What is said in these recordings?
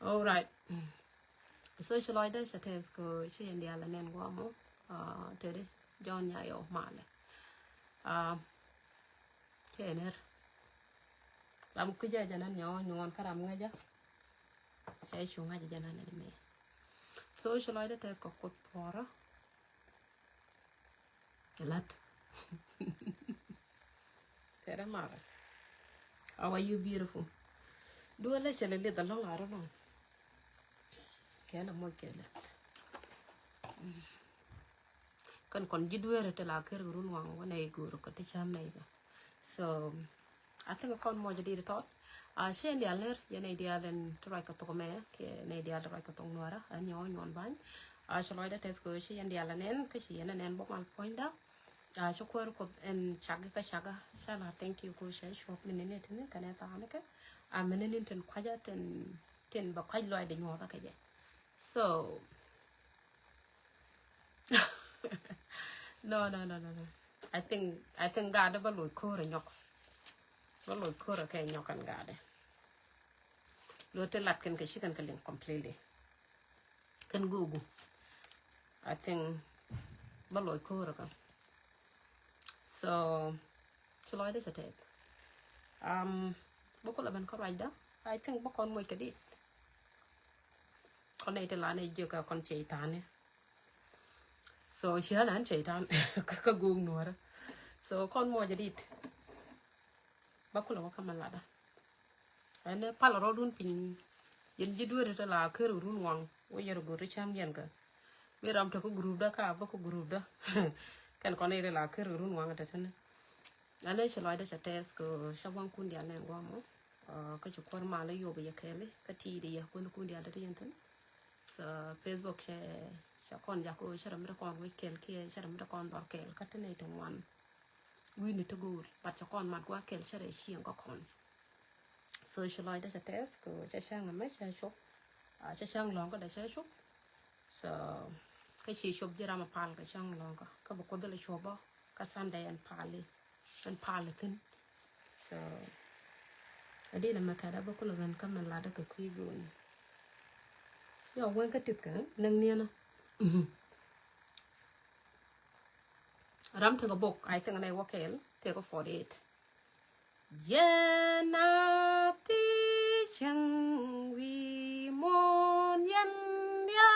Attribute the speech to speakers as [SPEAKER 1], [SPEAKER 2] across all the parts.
[SPEAKER 1] All right. Social order shates go she and the Alan and Guamo. Teddy John Yayo Male. Kenner. Ram Kuja Janan Yon Karamgaja. Say Shunga Janan enemy. Social order take a good pora. A lot. Teddy Mara. How are you beautiful? Do a little long, I don't know. Can a more killer. Can you do it like a room when I go to the cham neighbor? So I think I can't more the thought. She and the other, yan idea than to write a tome, an idea to write a tonguara, and your own band. I shall write a test go she and the Alanan, because she and an end book I'll point out. I shall work up and Chaga Shaga. Shall I thank you, go share shop in it in the Caneta? I'm an Indian quiet and tin, but quite loyal in your back again. So, no. I think God will call a knock. Will call a can knock and guard. Little Latin she can kill him completely. Can Google. I think Baloy call. So, I just take. Book of an corrida. I think book on wicked it. Con này thì là này chưa cả con chạy tàn so she had an chạy tàn cái guồng nữa so con mua jadi bakula wakama lada ane pala rodun pin yen jidu reta la keru run wang wo yero go richam yen ka mi ram to ko group da ka ba ko group da kan con này la keru run wang ta tan ane shalai da chates ko shawang kun dia nen go mo ka chukor ma la yo ba yakele ka ti de ya kun dia da yen tan so Facebook sẽ con giả cô sẽ làm ra con với kèn kia sẽ làm ra con bảo kèn cắt thế này từngวันwe need to go bắt cho con mặt qua kèn sẽ để xiên có con social life đã test cô sẽ sang làm mấy sẽ shop sẽ sang lòng có để sẽ shop so cái gì shop giờ mà pal cái sang lòng có các bạn có được shop bao cái Sunday and pal tin so ở đây là mà cái đó bao cô là gần các mình là được cái quy gồm yo wen ka tit ka nang niana ram to the book I think I walk in take a 48 na ti chang vi mon yan ya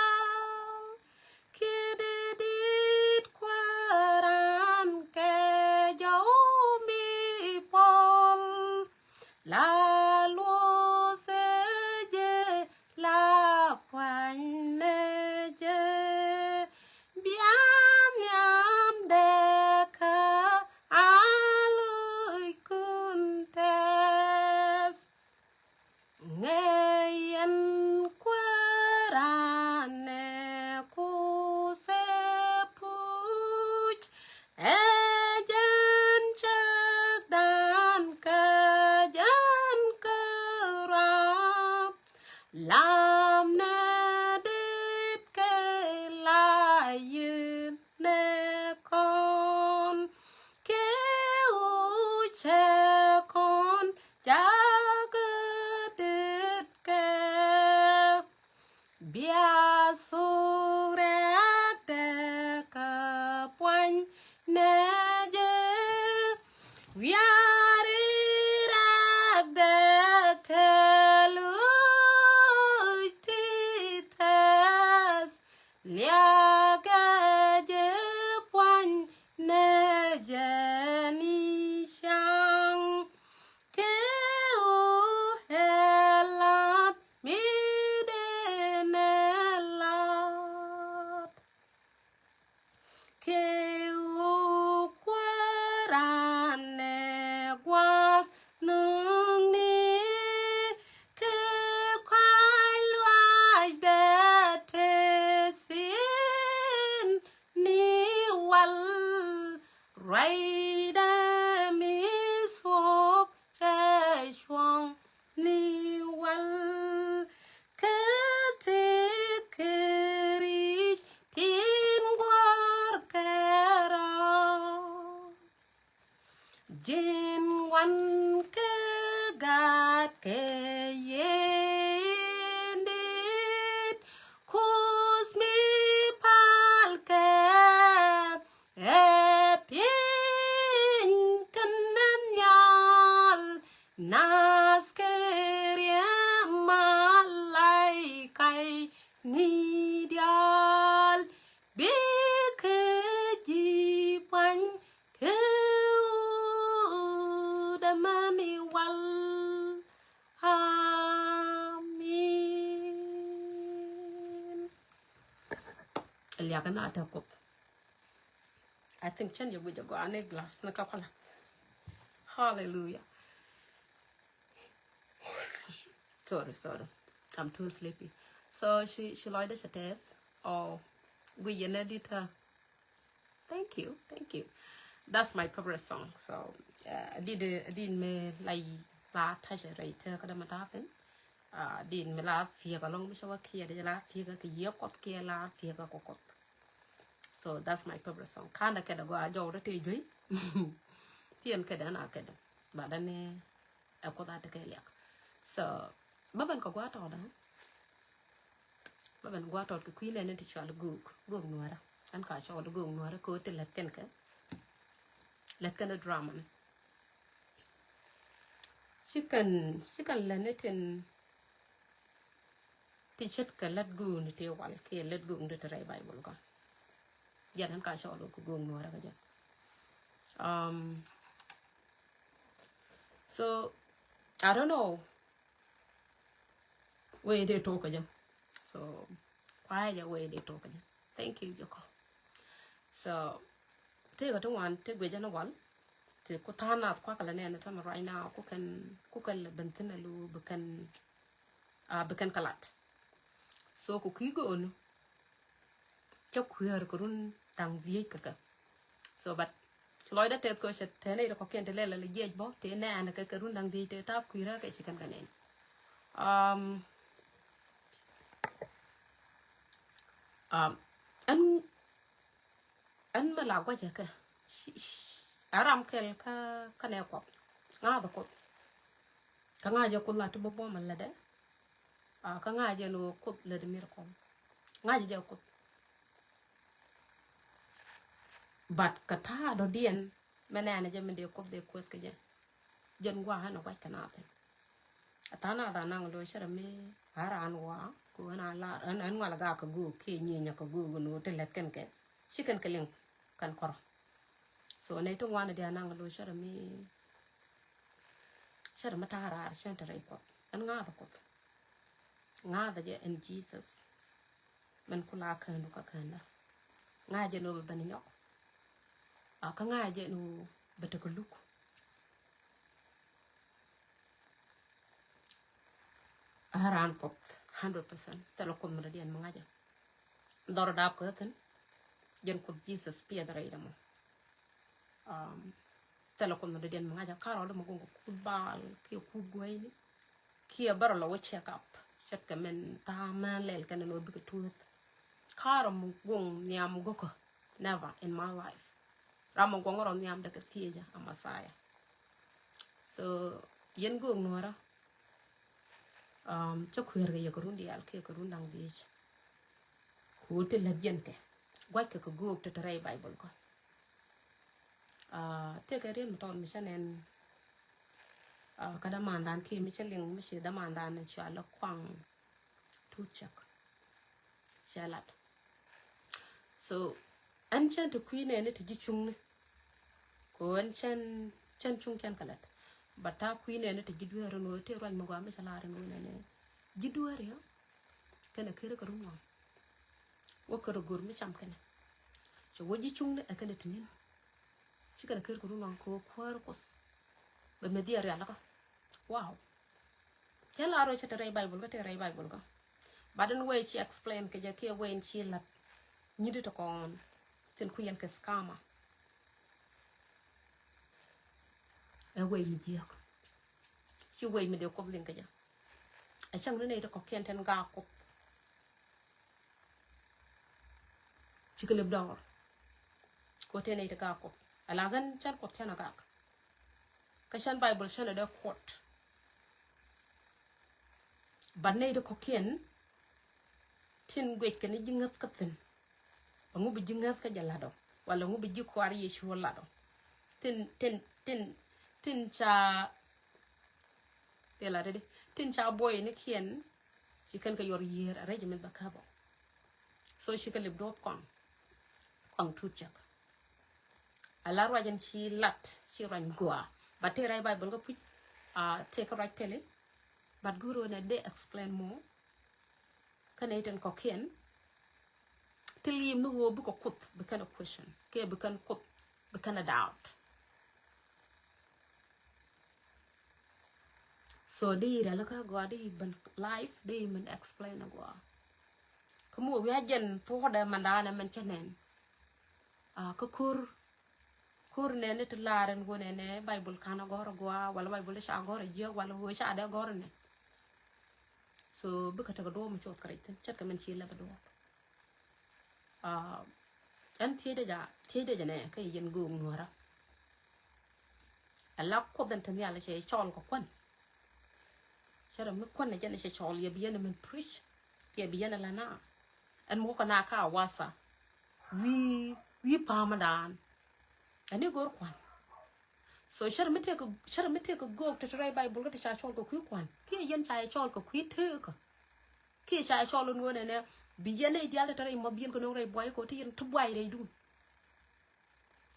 [SPEAKER 1] kidit kwaran ke jo mi pol la Nương yendit kus mi palke epin kananyal naskeria malai kai nidial bikeji pan kudamani wal amin liagana atakot I think chen you would go ane glass na kapala hallelujah sorry I'm too sleepy so she lied the death oh we did her thank you that's my favorite song so did me like la touch right kada matafen din me la fia ka long mi sawa kia de la fia ka ye kot kia la fia ka kokot so that's my favorite song kana kada go ajo de te joy tien kada na kada badane akoda te kele so baban ko gwa to da baban gwa to ko kuile ne ti chal gug nuara an ka cho do gug nuara ko te let ken drama she can learn it in teach it ka let go ni te wal ke let go ni te bible ko yan an ka cho do ko gug nuara ka ja so I don't know where they talk again. So why the way they talk again? Thank you, Joko. So take a one, take with a one. Take Kotana, Quakalane, and the time right now, cook Bentinalu, Becan Kalat. So cookie go on. Chok queer Kurun Tang Vieka. So, but Lloyd at Ted Coach at 10 o'clock and the Lella Gage bot, 10 and a Kakarun and the tap queer, she can get in. An malawa jaka aram kel ka ne ko nga ba ko ka nga je ko la to bo man la de ka nga je no ko le de mir ko nga je ko bat ka ta do dien menane je mende ko de ko ke je jen wa ha no wa kana te atana da nang lo shara me haran wa ko na la an wala ga ka gu ke nyenya ka gu no te let ken ke chicken ke link kan koro so ne to wana dia nang lo shara mata harar shanta rai ko an nga da je in Jesus man kula kan ka kanda nga je no ban nyok ka nga je no bata ko luk haran pot 100% telo ko mra dian mga ja dor da ko tan jen ko Jesus pia da rai damo telo ko mra dian mga ja karo do mo ko bal ki ku goyni ki bar lo check up check men ta man lel kan no bi ko tooth karo mo gon nyam goko never in my life ramo go ngoro nyam da ka tieja amasaya so yen go ngora cho khuer ga yakurun di al ke kurun dang di ko te la gente gwa ke ko go te tray bible ko te ka ren ton missionen kada mandan ke michelin mishi da mandan na cha la kwang tu chak shalat so an chan to queen ne te ji chung ko an chan chung kan kalat bata queen ne te giduere no te ran mo ga me salare no ne giduere yo kana kere ko ruwa wo ko gur mi cham kana so woji chung ne akana tinin shi kana kere ko ruwa ko kwar kos ba me dia ala ka wow tela ro chata rai bible ka te rai bible ka badan way she explain ke je ke way she la nyidi to kon ten ku yen ke skama way mi dia ko shi way mi de ko linka ja a chang ne to ko kenten ga ko ci ko leb dawr ko te ne to ga ko ala gan chan ko tena ga ka shan bible shan da court bạn này được có kiên tin quét cái này jingas cái tin ông bị jingas cái jala đó wala ông bị jikwari yeshu wala đó tin cha de la de tin cha boy ne kian si kan ka yor yer regiment ba kabo so si ka lib do kon tu chak ala rajan si lat si ran gwa ba te rai bible ko pu take right pele but guru na de explain more kan iten ko kian tilim no wo bu ko kut be kan question ke be kan kut be kan doubt so đi ra laka gwa đi ban life đi mình explain gwa kamu wi ajen po da mandana men chenen ko kur ne ne tlaren go ne bible kana gor gwa wala bible sha gor je wala wo sha da gor ne so bu ka ta do mu chot kare chat ka men chi la ba do an tie da ne kai yen go mu ra ala ko dan tan ya la che chol ko kwan chara me kwan na jana che chol ye biena men preach ye biena la na an mo kana ka wasa wi pamadan ani gor kwan so chara me te ko go to try bible ko cha chol ko ku kwan ki yen cha chol ko ku te ko ki cha chol no ne biena ideal tare mo bien ko no re boy ko te yen tu boy re dun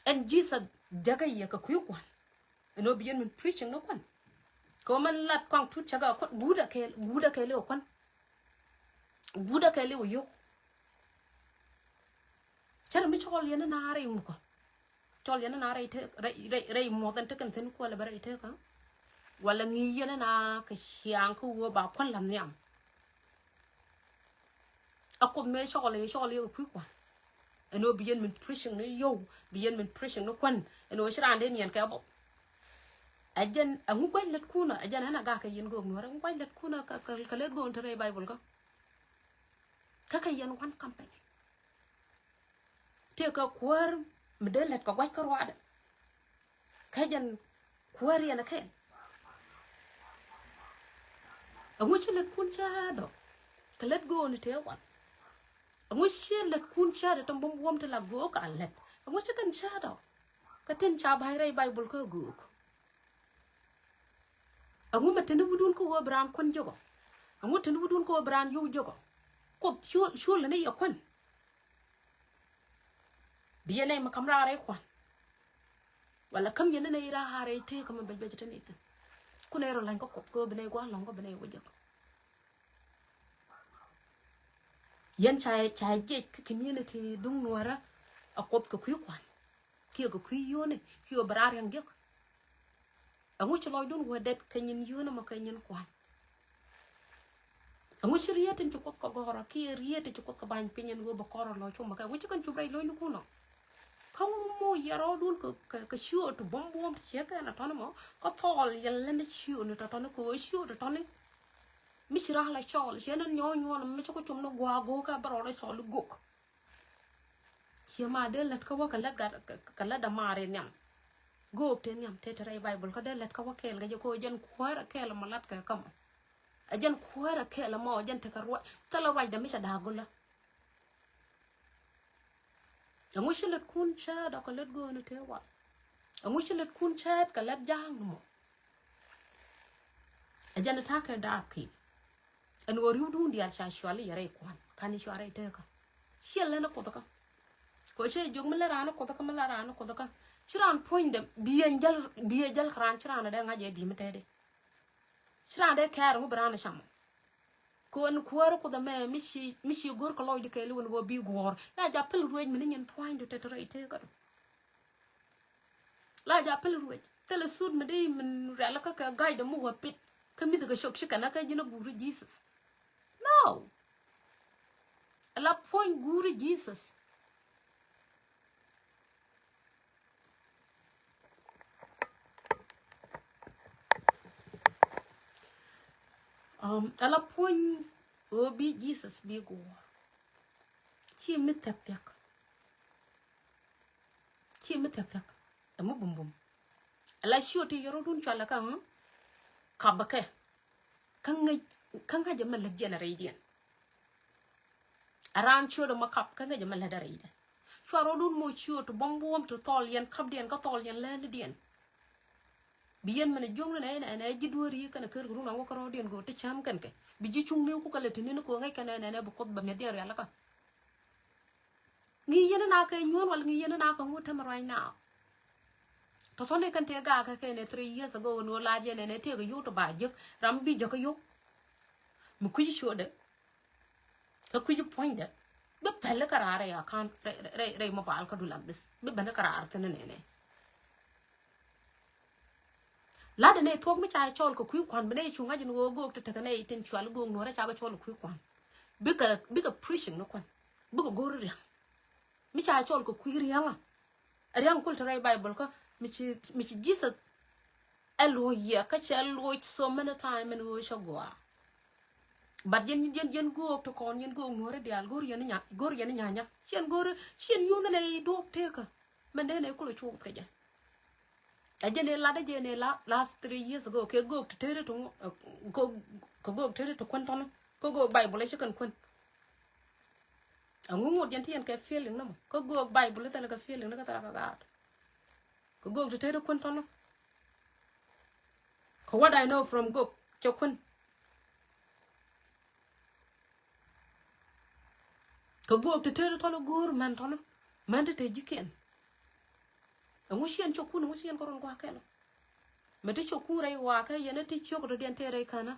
[SPEAKER 1] en jesus jaga ye ko ku kwan no bien men preaching no kwan ko man lat kwang tut chaga ko guda ke le kwan guda ke le yo chara mi chol yana na re un ko chol yana na re te re mo tan te kan ten ko la bare te ka wala ngi yana na ka xiang ko wo ba kwan lam nyam akon me chol yo ku kwa eno bien min preaching no yo bien min preaching no kwan eno shira ande nyen ka bo ajen angu kwai let kuna ajen ana ga ka yen go ngora angu kwai let kuna ka let go into bible ka yen one company te ka kwar medelet ka kwai ka rwada ka jen kwar yana ke angu let kun cha do ka let go ni te wa angu let kun cha do tom bom te la go ka let angu kan cha do ka tin cha bai bible ko go angu matene budun ko wo bran kon jogo angu tene budun ko bran yu jogo ko shul ne yakon biyene ma kamra re kwan wala kam yene ne ira hare te kam be tene ite kunero lan ko bene gwa longo bene wo jogo yen chai je community dung nuara akot ko ku kwan ki ko ku yone ki o brar yang gek angu chloy dun wo det kanyin yone ma kanyin kwan angu shiriyete chukot ko gora ki riyete chukot ko ban pinyen go bakoro lo chuma ka wuchi kan chubrai lo nukuno kamu yaro dun ko shu to bom cheka na tono ko tol yellen shu no tono ko shu to tono mishira la chol shena nyo na mi ko chumno gwa go ka baro la chol go chema de let ko ka la gar ka la da mare nyam go te nyam te rai bible ko de let ko kel ga ko jen kwara kel malat ka kam ajan kwara kel mo ajan te ka ro tala wai da mi da gola angu shilet kun cha da ko let go no te wa angu shilet kun cha ka let jang mo ajan ta ka da ki an wori dun dia cha shwali yare kwan kan shware te ka shelle na ko ka ko che jog mala rana ko ka mala rana ko ka chiran point dem biye jal kran chiran da ngaje bi mete de chiran de kar mu brana sham ko en kwaro ko da me mishi gor ko loy de ke lu wo bi gor la ja pel ruoj min nyen point de te te ka la ja pel ruoj tele sud me de min rela ka guide mu wa pit ka mi ga shok shikana ka jina guru jesus no la point guru jesus ala point obi jesus bi go chi mi tak amu bum ala shoti yoro dun chala ka kabake kan ga jamal generation aran chua do makap kan ga jamal da reida chua ro dun mo chua to bombom to tol yen kap den ka tol yen len den biyen mena jong na jidwori kana ker ru na ko ro den go te cham kan ke bi ji chung ne ku kala tini ko ngai kana na bu ko ba me der yalla ka ngi yena na ka nyon wal ngi yena na ka ngutam right now to fone kan te ga ka ke ne 3 years ago no la je ne te ga yu to ba jek ram bi je ka yu mu ku ji shoda ka ku ji point da be pelle karare ya kan re mo bal ka du like this be bana karar tene ne la de ne tok mi cha chol ko ku kwan bene chunga jin go to te ne tin chwal go no ra cha ga chol ku kwan bika preaching no kwan bika go ri mi cha chol ko ku ri anga riang kul to bible ko mi ci Jesus elo ya ka cha lo so many time and wo shogwa but yen go to kon yen go no re dial go yen nya chen yu ne do te ka men ne ko chu ka ja ajene la de jene la last 3 years ago ke go to tere to go tere to kon ton ko go bible shi kan kon angu yen tien ke feeling no ko go bible ta la ka feeling na ka ta ka ga ko go to tere kon ton ko what I know from go chokun ko go to tere ton go man te jiken angu shien chokun angu shien ko ron kwa kelo me te chokun rai wa ka yene te chok do den tere kana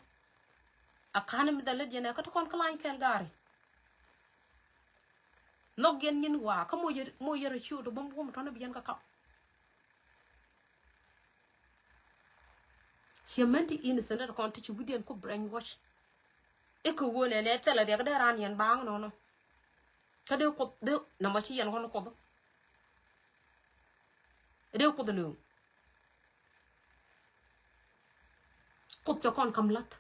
[SPEAKER 1] akana mi dalet yene ka to kon klain kel gari no gen yin wa ka mo yer chu do bom ton bien ka Siamenti innocent to kon ti wuden ko brainwash e ko wona ne tela de ga ran yen bang no ka de ko de na ma ci yen hono ko do de ko do no ko to kon kam lat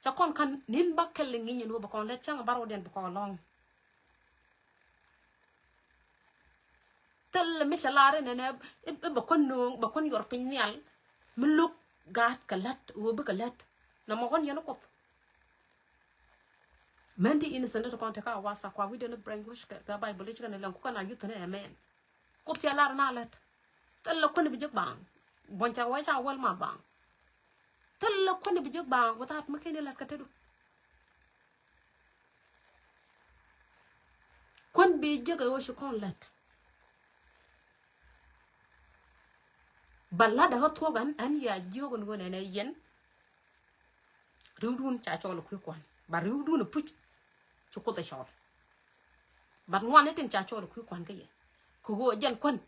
[SPEAKER 1] cha kon kan nin bakkel ngi nyen wo ba kon le chang baro den ko long tel mi salare ne ba kon no ba kon yor pin nyal muluk gat kalat wo ba kalat na mo kon yen ko Mendi innocent to kon te ka wasa kwa we don't brainwash ka bible ci kan lan ko kana yutne amen ko ti alar na let tel ko ni bi jek bang bon cha wa cha wal ma bang tel ko ni bi jek bang wata ma kene lat ka tedu kon bi jek wo shi kon let balla da ho togan an ya jogon wona ne yen rudun cha chol ku kwan ba rudun puch chu ko ta shot but ngwan tin cha chol ku kwan ke ye ko go ajan kwan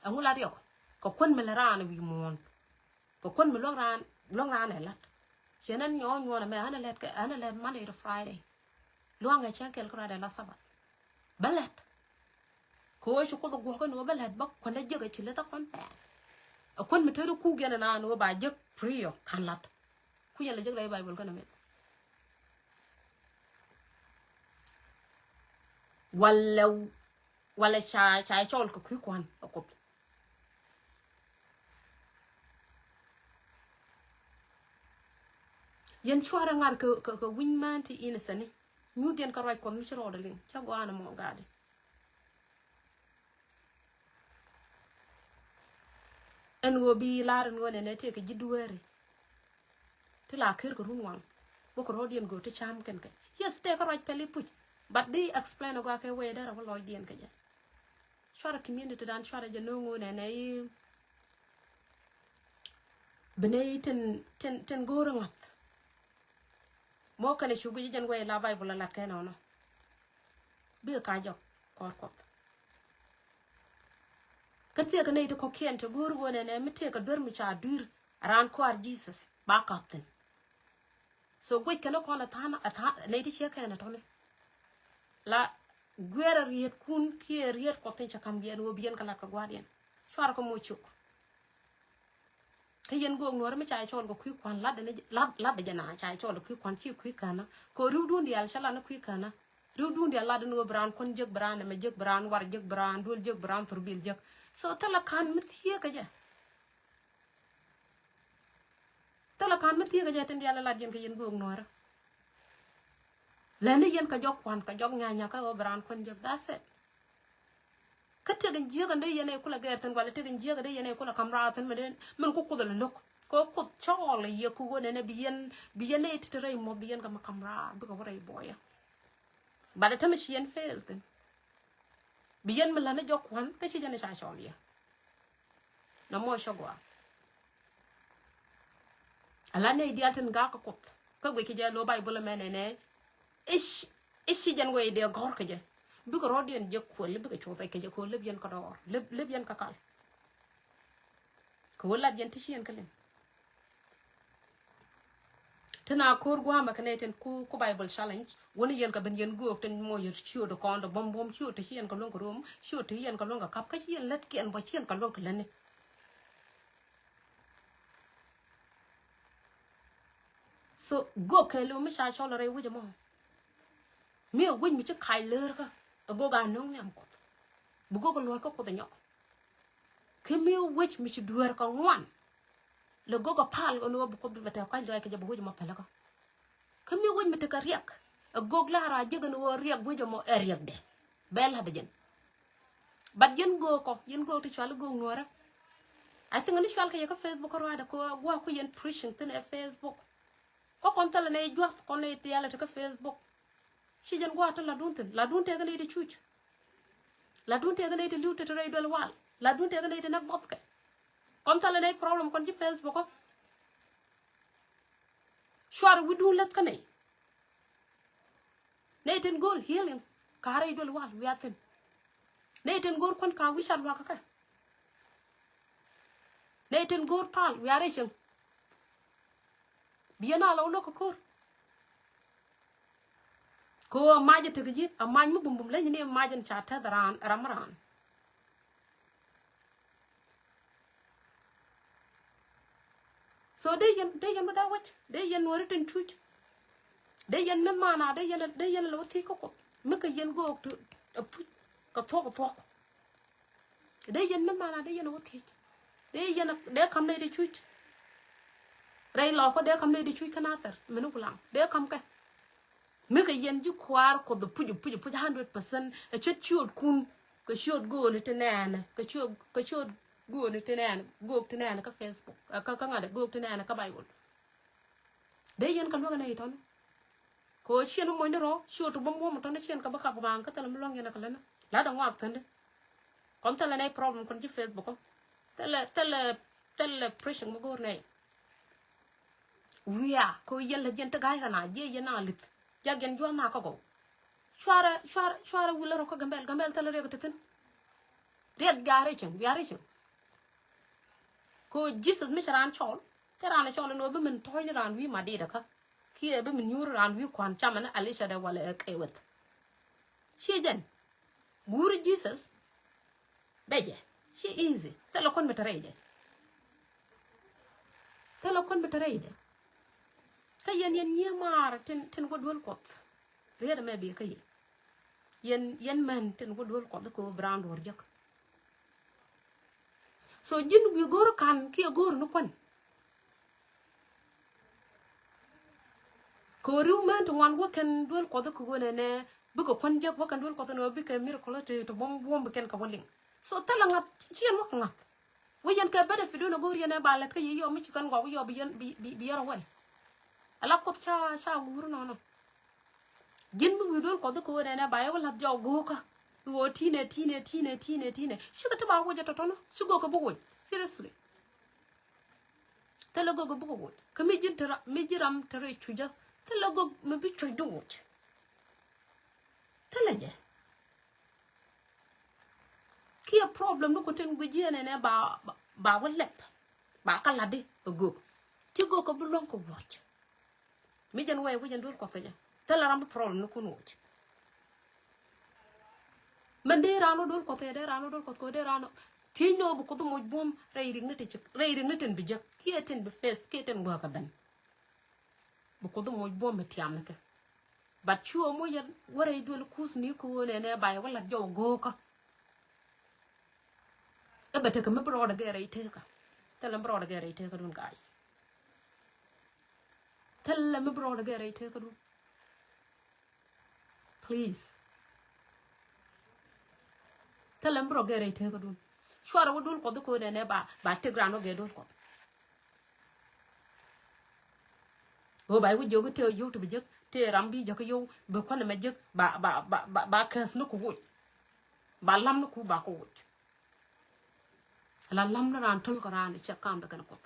[SPEAKER 1] angula rio ko kwan me ran wi mon ko kwan me long ran ne lat chenen nyo na me ana let Monday to Friday long a chen kel kra de la sabat balet ko chu ko go ko no balet bak kwan de je chile ta kwan pa kwan me teru ku gena na no ba je prio kan lat ku yele je lay bible kana me wala cha chol ko ku kwan ko yen chwara ngar ko winman ti innocent ñu den ko raj ko mi shiro de ling cha go ana mo gade en wo bi laaren wona ne te ko jidduwere te la ker ko runwan bo ko rodien go te cham ken ke yes te ko raj peli puch but they explain go ke we dara wo loy dien ke ja chwara community dan chwara je no ngone ne benay ten goro ngat mo kane shugu jen we la bible la ke no bi ka jo kor ka tie ka ne to ko ken to goro wona ne mi te ka dor mi cha dur ran ko ar Jesus ba kapten so go ke no ko na ta ne ti che ka na to ne la gwera riet kun ki riet ko ten cha kam bien wo bien kala ka gwadien chwar ko mo chuk ka yen go ngor mi cha chol go ku kwan la de la de jana cha chol ku kwan chi ku kana ko rudu ndi al shala na ku kana rudu ndi la de no bran kon jek bran me jek bran war jek bran dul jek bran tur bil jek so tala kan mi tie ka ja kan mất tiếng cái tên dia là jen cái yen buông nora lên yen cái jok quan cái jok nhà cái obran con jok that's it cái tegen jiga đây yen ay kula gerten wala tegen jiga đây yen ay kula kamra tan men ko kudal lok ko ko chol ye ku wona ne bien ne titere mo bien ga kamra bu ko waray boya ba da tam shi yen felten bien me la na jok wan ka ci jane sa chol ya na mo shogwa ala ne dialten ga ka kot ka gwe ki je lo bible menene ishi jan way de gor ka je bu ko rodien je ko le bu ko chota ke je ko le bien ka dor le bien ka kal ko wala bien ti shi yen kalen tana kor gwa makaneten ku bible challenge woni yen ka ben yen go ten mo yer chio do kondo bom chio te yen ka lon ko rom chio te yen ka lon ka kap ka yen let ken ba yen ka lon ka lene so go ke lo mi sha cholo re wuje mo mi win mi che kai ler ka go ga nong nyam ko bu go lo ko de nyok ke mi wich mi che duer ka ngwan le go ga pal ono bu ko be ta ka lo ka je bu wuje mo pala ka kami won mete ka riak a gog la ra jegan wo riak bu jomo riak de bel ha jen bad yen go to chal go ngora I think ni chal ka ya Facebook ro ada ko wa ko yen preaching tin e Facebook ko kon tala ne jwas kon ne te yala to ka Facebook si jen go ta la dunte ga le de chuch la dunte ga le de liute to re dol wal la dunte ga le de nak bot ka kon tala ne problem kon ci Facebook ko shwar widu let ka ne neten gol healing kare dol wal wiaten neten gor kon ka wisal wa ka neten gor pal wiare chen biena lo ko ko maje te gji amany mu bum le ni majen cha ta daran ramran so de yen da wach de yen woritin chuch de yen men mana de yen lo ti ko me ka yen go to ka to de yen men mana de yen wo ti de yen de kam ne de chuch rey lo ko de kam ne de chuch kana ter menu kulang de kam ka me ka yen ji kwar ko de puju 100% a chet chud kun ka chud go ni tenana ka chud go ni tenana go tenana ka Facebook ka ngade go tenana ka bible de yen ka lo na iton ko chien mo ndoro chud bom to na chien ka ba ka bang ka tele mlong yen ka lena la da ngak tande kon tele nay problem kon ji Facebook ko tele pressure mo gor nay wiya ko yen la jente gay kana je yen alit jagen jo ma ko go shwara wularo ko gambel tele rego teten red gare chen ko Jesus mi charan chol no be min toy ran wi ma de ka ki e be min yur ran wi kwan chamana alisha de wala e kewet shejen bur Jesus beje she easy tele kon metereide ka yen nyemar ten ko dol kot red me be kay yen man ten ko dol kot ko brand wor jak so jin wi gor kan ki gor no kon ko ru man to wan wo ken dol kot ko wona ne bu ko kon jak wo kan dol kot no bi ke miracle to bom ken ka wolling so tala ngat chien mo ngat wo yen ka bere fidu no gor yen ba let ka yo mi ci kan go yo bi yaro wal ala ko cha wuru no jin mi wi dol ko wona ne ba yo la jaw go ka wo tine shiga ta ba wo jata tono shigo ko bugo seriously tele go bugo ka mi jiram tere chuja tele go mi bi chuju wuch tele je ki a problem no ko ten go jene ne ba wolep ba kala de go ti go ko bulon ko wuch mi jan way wo jan dol ko taja tele ram problem no ko wuch men de rano dol ko te de rano dol ko de rano tinyo bu ko mo bom reiring ne ten bi jak kieten be face kieten go ka ben bu ko mo bom metiam ne bat chuo mo yer wore dol kus ni ko ne bay wala jow go ka e bete ka me bro de gere te ka tele bro de gere te ka dun guys tell me bro the get right ka du please tell me bro get right ka du shwara wo dul ko do ko ne ba te grano ge dul ko o bai wo jogo te yo to bijek te rambi jaka yo be ko na me jek ba kes no ko wo ba lam no ku ba ko wo la lam na ran tul ko ran che kam da kan ko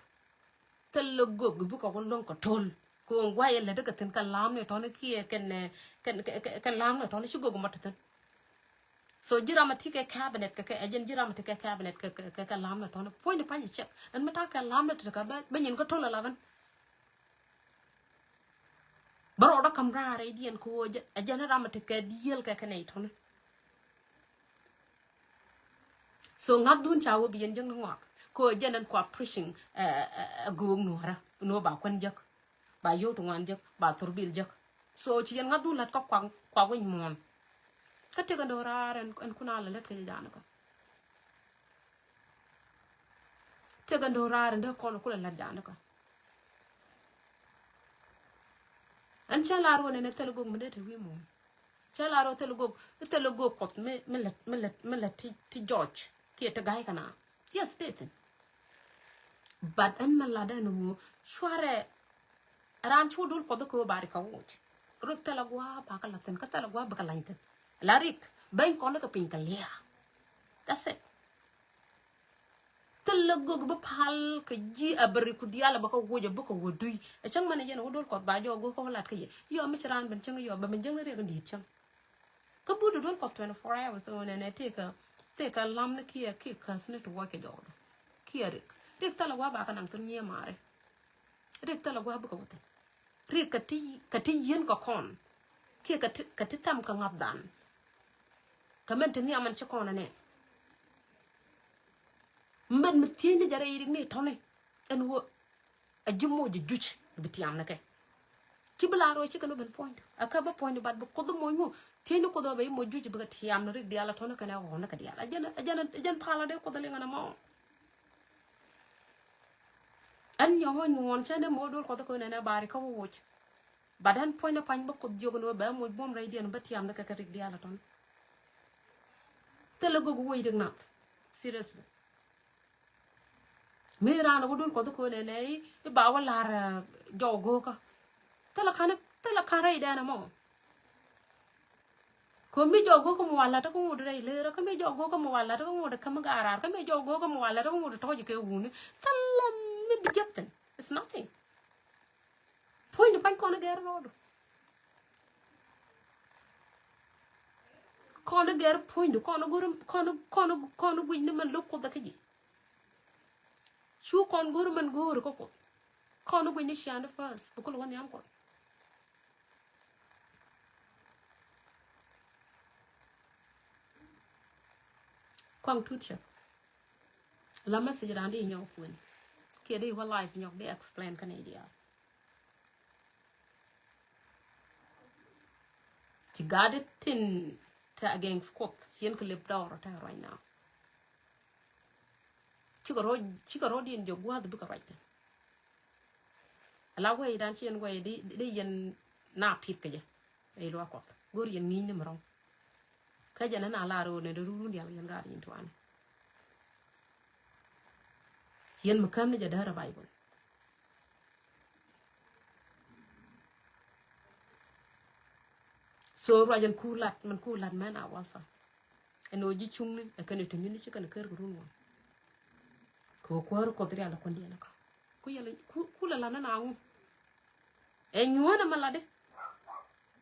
[SPEAKER 1] tel lo go bu ko lon ko tol ko ngwa ye le de ka tin kan lam ne to ne ki ken lam ne to ne shugo go mata so jira ma tike cabinet ka ajen jira ma tike cabinet ka lam na to ne point pa ni check an mata ka lam na to ka ba nyin ko tol la ban baro da kam ra re dien ko ajen ra ma tike diel ka ne to ne so ngadun chawo bien jeng ngwa ko jenen ko pushing go ngora no ba kwen jak ba yo to ngan jak ba turbil jak so ci ngadun lat ko kwa win mon ka te ga do raren en kuna la let ka jana ko te ga do raren de ko ko la jana ko an chala ro ne telugo mu de te wi mon chala ro telugo pot me let ti George ki te gai kana yes teten but an malada no shware ran chudul ko ko bari ka wuch ruk talagwa ba ka laten ka talagwa ba ka lanten larik ben ko ka pin ka lia that's it talago ba pal ka ji abri ku diala ba ka woje ba ka wodui e chang man yen wodul ko ba jo go ko lat ka ye yo mi chran ben chang yo ba men jang re ga di chang ka budu dul ko 24 hours on ne te ka lam ne ki kasne to wa ke jo ki rik talagwa ba ka nang tun ye mare rik talagwa ba ka wote rik kati yen ko kon ki kati tam ka ngabdan ka men ni aman che kon ne men mtieni jare yiri ni tone en wo a jimmo je juch bitiam na ke ci bla ro ci kanu ben point aka ba point bad ko do mo ñu tieni ko do bay mo juch ba tiam na rek di ala tone kana ho na ka di ala ajana pala de ko dale ngana mo an yo ho ñu won chane mo dol ko do ko ne bari ka wo badan point na pañ ba ko jogo no ba mo bom ray den ba tiam na ka rek di ala tone tele gogu woy rek nat seriously me rana wudul ko ko ne ba wala jogo ka tala kana ida mo ko mi jogo ko mo wala ta ko mo dre le ka mi jogo ko mo wala ta ko mo de kam garar ka mi jogo ko mo wala ta ko mo de toji ke wuni tala mi bijeten it's nothing point pan ko na ger rodo ko na ger point ko na gurum ko na guin man lo ko da kaji Chu kon guru man guru ko kono go ni shanda first bukul woni am ko kon tucha la message randi ñoo ko ni ke dey wa life ñoo dey explain Canada ci gade tin ta against Scott yen ko lep dawra ta right now ci ko rodi en jogwa du ka right ala way dan ci en way di yen na pit ka je ay lo ko gor yen ni ni maro ka jana na la ro ne do ru ndi yen ga yin tuan ci yen makam ne jada bible so rajan kulat man kulat man awasa eno ji chungni e kan to ni ci kan kër ko ru ko kwaro ko tri ala ko ndiana ko ku yalla ku la na ngu e nyona malade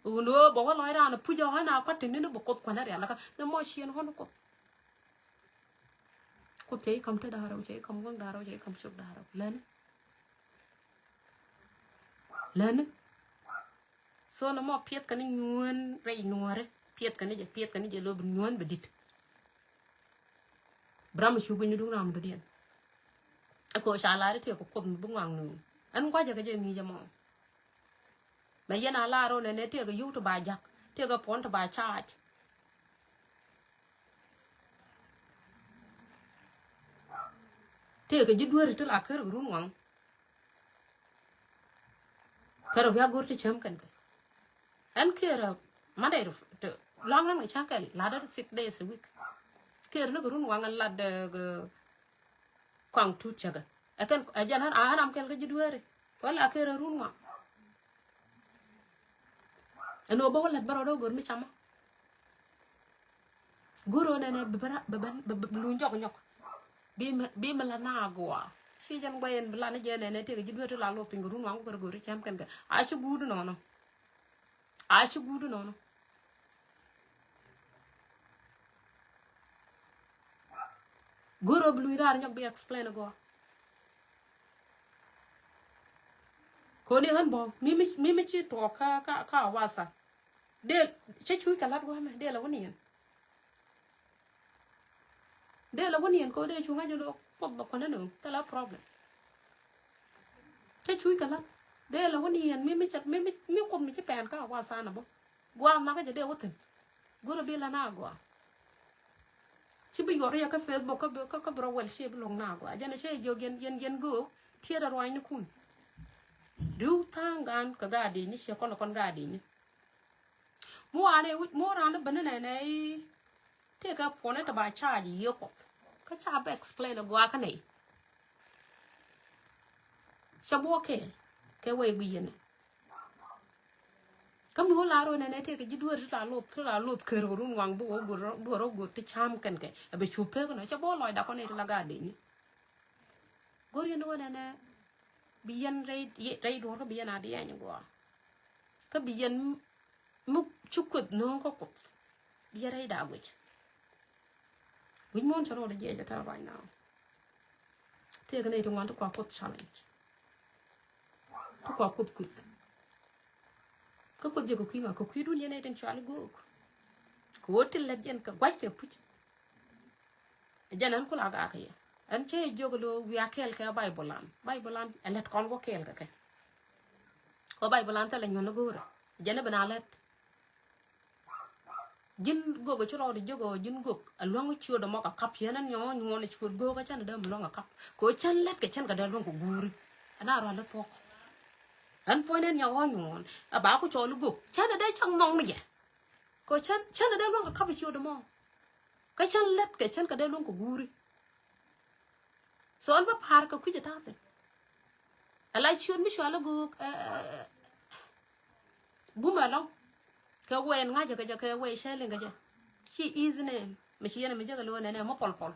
[SPEAKER 1] uno bo wala ira na puja hana ko tin ni bo ko ko na ala ka na mo shien hono ko te kam te daro je kam gon daro je kam chuk daro len so na mo piet kan nyun re nuore piet kan je lo bu nyun be dit bram shu gu ñu du ram do dien ko shala ri te ko bu ngang nu an kwa je ga je ngi je mo ma yena la ro ne te ga yu to ba jak te ga pon to ba charge te ga ji duore to la kër ru ngang karo ya gurti cham kan an kera Monday to long lang chakel ladder 6 days a week kera no run wangan lad kwang tu chaga akan ajan har anam kel ga jidwere wala kera run wa eno bo wala baro do gor mi chama goro nene bebara lu nyok bi ma la na gwa si jan bayen bla na jene ne te ga jidwere la lo pingu run wang gor cham kan ga a chi gudu no a chi gudu no goro blu ira nyok bi explain go ko ni han bo mi chi to ka wasa de che chui ka lat wa me de la woni en ko de chu nga jo pot ba ko na no ta la problem che chui ka lat de la woni en mi chat mi ko mi che pen ka wasa na bo gwa ma ka je de woten goro bi la na gwa chi bi yoro ya ka Facebook ka bro wel she blong na gwa jana che jo gen go tie da roi ni kun du tangan ka ga di ni she kon ga di ni mo ran banana ne te ka pone ta ba charge yo ko ka cha ba explain gwa ka nei shabo ke we bi yen kam no la ro ne te ka jidwar la lot ke ro run wang bo go te cham kan ke be chupe ko no shabo loy da ko ne la ga di ni gor yen no ne bi yen rei do ko bi yen adi ya ni gwa ka bi yen muk chukut no ko ko bi rei da gwe we want to roll the judge right now. Take an 81 to quote challenge. To quote good. Could you go king or could you do your net and Charlie go? Quote till legend, quite a put. A jan uncle aga here. And che jogolo, we are kelka Bible land, and let Congo kelka. Or Bible land telling you no go. Jenabenalet. Jin go churo di jogo jin go along with you the mock a cup here and you want to go ga chan dem long a cup ko chan let ke chan ga dem ko guri ana ra le fok an point en yaw nyon aba ko cholu go chan de chang nong ni ko chan de long a cup you the mo ka chan let ke chan ga dem long ko guri so alba par ka ku jata te ala chun mi shwala go buma long ka wen nga ja ka we shelling ga she is name me she na me ja lo na mo pol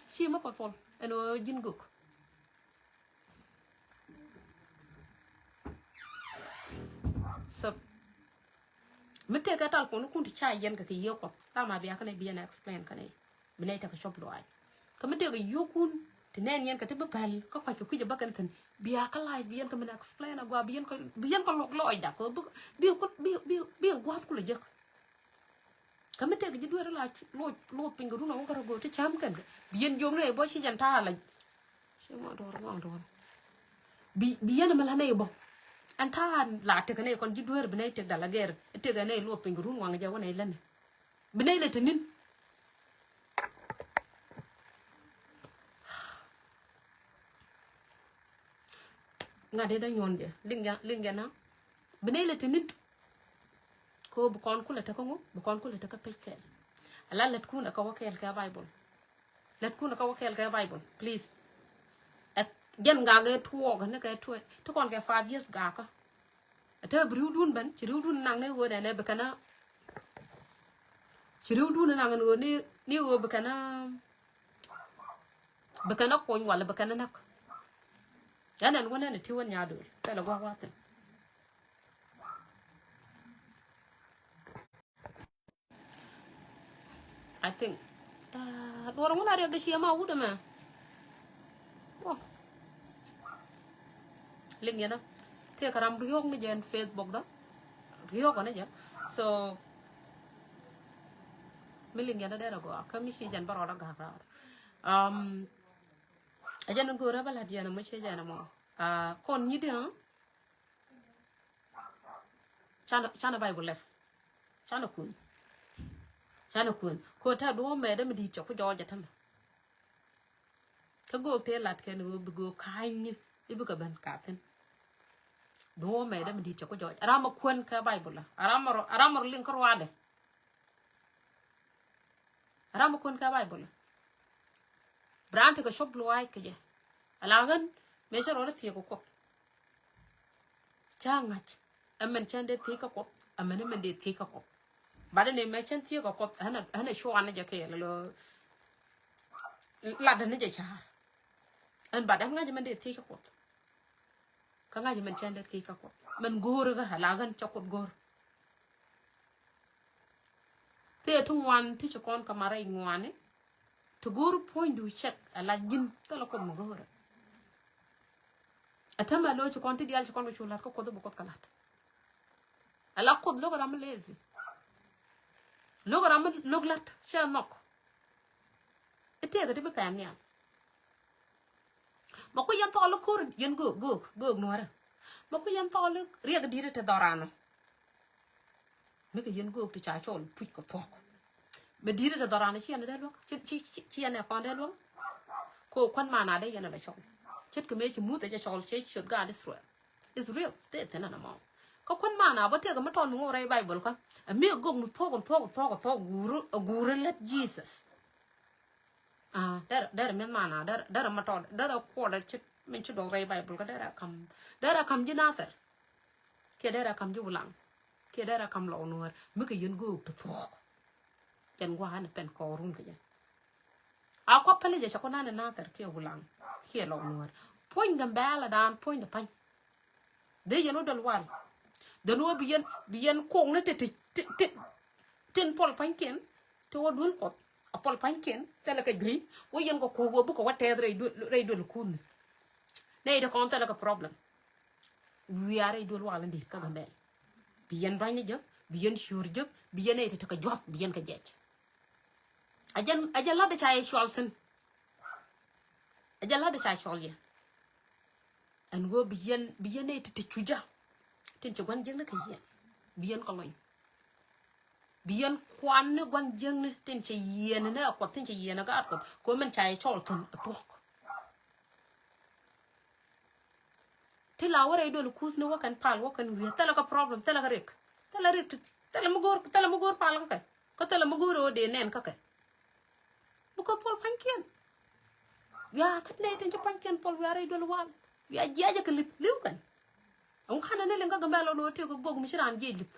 [SPEAKER 1] she mo pol eno jin guk so me te ka tal ko no kun ti cha yen ka yo ko ta ma biya kana biya na explain kana bine ta ka shop lo ai ka me te ga yo kun ti nen yen ka te bal ka kwa ku ja bakan tan biya ka live biyan ka me explain agwa biyan ko lo da ko bi gwas ku le jek ka me te ga ji do la lo pingu no ko go ti cham kan biyan jom ne bo shi jan ta la shi mo do do biyan ma la ne bo an ta la te ka ne kon ji do bine te da la ger te ga ne lo pingu ru wanga ja wona len bine le tenin nga de da nyon je linga na bene le tinit ko bu kon kula ta ko bu kon kula ta ka pekel ala let kuna ka wakel ka bible let kuna ka wakel ka bible please ak jen nga ge tuo ga ne ka tuo to kon ke 5 years ga ka ta bru dun ban ci ru dun nang ne wo ne be kana ci ru dun nang ne wo ni wo be kana ko wala be kana nak yanan wona ne ti won yaado tele gwa waten I think do wona re de shema wuda ma oh ling yana te karam riyok ni jen Facebook da riyok ne ja so miling yana de go ka mi shi jan baro da ga ajan go ra bala diana mo che jana mo kon ni de chana bible lef chana kun ko ta do me da mi di ko joja tam ka go te lat ke no go kai ni ibu ka ben ka tin do me da medi ko joj arama kwen ka bible arama lin ko wade arama kwen ka bible brante ko shop lo ay ke je alagan me sharo la tie ko changat amen chande tie ko amen men de tie ko bade ne me chan tie ko ana sho ana je ke lo la de ne je cha an bade nga je men de tie ko ka nga je men chande tie ko men gor ga alagan chokot gor te tu wan ti chokon ka mara ngwane to gor point du check ala jin tala ko mo gor atama lo chokon ti dial chokon ko lat ko do bokot kalat ala ko lo gram lezi lo gram lo glat sha nok ete ga tibe pan ya ma ko yan to lo kur yen go nuara ma ko yan to lo riya ga dire te dorano me ka yen go ti cha chol puj ko tok be dire te dorano chi an de lo chi an ko de lo ko kon mana de yan la chol chet ke me chi mu te cha chol che chot ga destroy is real te te na ma ko kon mana ba te ga ma ton ngo rai bible ka me go mu to guru let jesus der men mana der ma to der ko der chet men chi dong rai bible ka der kam jinater ke der kam julang ke der kam lo nuar me ke yen go to thok ken gwa han pen ko run ke a ko pele je ko na nater ke wulang ke lo nuar point gam bala dan point de pan de yeno dal wal de no bien ko ne te tin pol pan ken to wodul ko a pol pan ken te la ka gri wo yen ko go bu ko wate rei do kun ne de kon te la ka problem wi are do wal ndi ka gambel bien bañ jëk bien sur jëk bien ete ka jof bien ka jecc ajan la de chay sholten ajan la de chay shol ye an go bien ete te chuja tin ci gwan jëng ka yen bien ko loñ bien kwan gwan jëng tin ci yen na ko tin ci yen ga at ko men chay sholten tok te la wara do lu kus ne wakan pal wakan wi tala ka problem tala ka rek tala mu gor pal ka ko tala mu gor o de nen ka bu ko pol pankien ya kat ne tan ci pankien pol wi ara do lu wal ya jeje ka liw kan on xana ne le nga gambalo no te ko gog mi ciran jeejit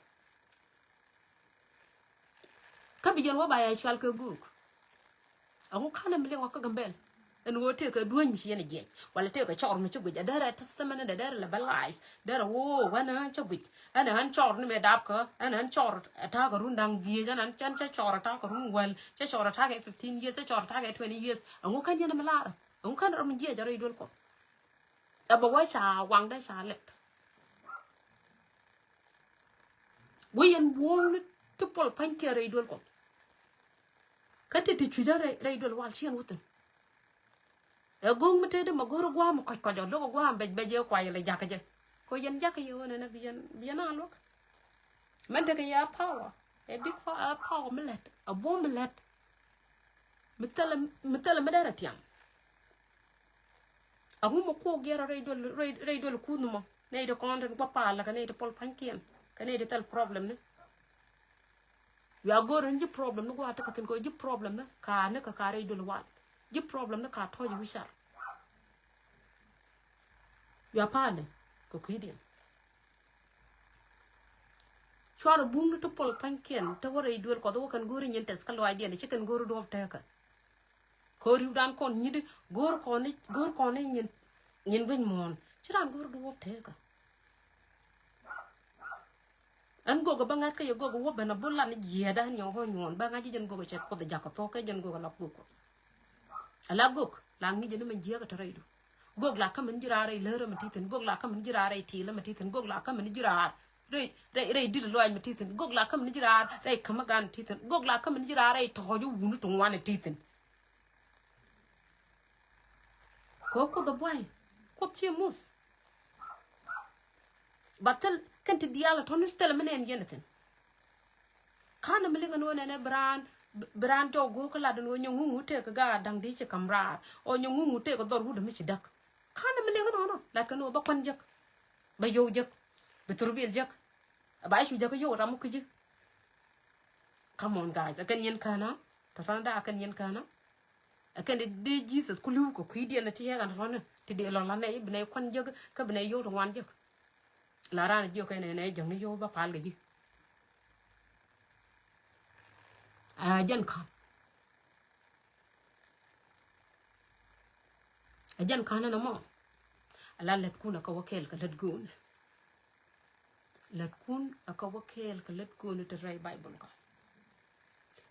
[SPEAKER 1] ka bi jen wa ba ya shal ka gog on xana mi le nga ka gambel en wo te ka duñ mi ci yene jeej wala te ka chor mi ci guja dara testament da dara la ba life dara wo wana ci guj ana han chor ni me dab ka ana han chor ta ka rundang vie jana chan cha chor ta ka run wal cha chor ta ka 15 years cha chor ta ka 20 years on kan yene malara on kan ro mi jeej jara idol ko aba wa cha wang da cha let wo yen wong ni to pol pan ke re idol ko ka te ti chu jara re idol wal chen wutan e gong mete de magoro gwa mo ko jo lo gwa beje kwa ile jaka je ko yen jaka yo na bien alok men de ya power a big power millet a bomb millet mitala medara tiam a mo ko gera re do kunu mo ne de konten ko pala ka ne de pol pankien ka ne de tel problem ne ya goro nji problem no gwa ta ka tin ko ji problem ne ka ne ka re do wal ji problem na ka toji wishar ya pade ko kidin chwar bung to pol pankien to wore idol ko do kan gori nyentes ka lo idea ne chicken goro do ta ka ko ru dan kon nyide gor ko ne nyen ben mon chiran goro do ta ka an gogo bangat ka yo gogo wo bana bulla ni yeda nyo ho nyon ba ngaji jen gogo che ko de jakko to ka jen gogo la ko ala gog la ngi jenu men jiya ka raidu gog la kam njirare lere matitin gog la kam njirare tile matitin gog la kam njirare re dir lo ay matitin gog la kam njirare re kam gan titin gog la kam njirare to hoju wunu to wane titin ko the boy ko tiemus batal kanti diala to nistel menen yenetin kana milinga no ne bran to go ko la do nyungu te ka ga dang di ci kamra o nyungu te ko dor hu de mi ci dak kana milinga no la ka no ba kon jak ba yo jak ba turbil jak ba shu jak yo ram ku ji come on guys akan yen kana ta fa da akan yen kana akan de Jesus ku lu ko ku di na ti ya kan fa na ti de lo la ne bi ne kon jak ka bi ne yo to wan jak la ran ji ko ne jang ni yo ba pal ga ji a jan kan a jan kana na mo ala let kun ka wakel ka let gun let kun ka wakel ka let gun te ray bible ka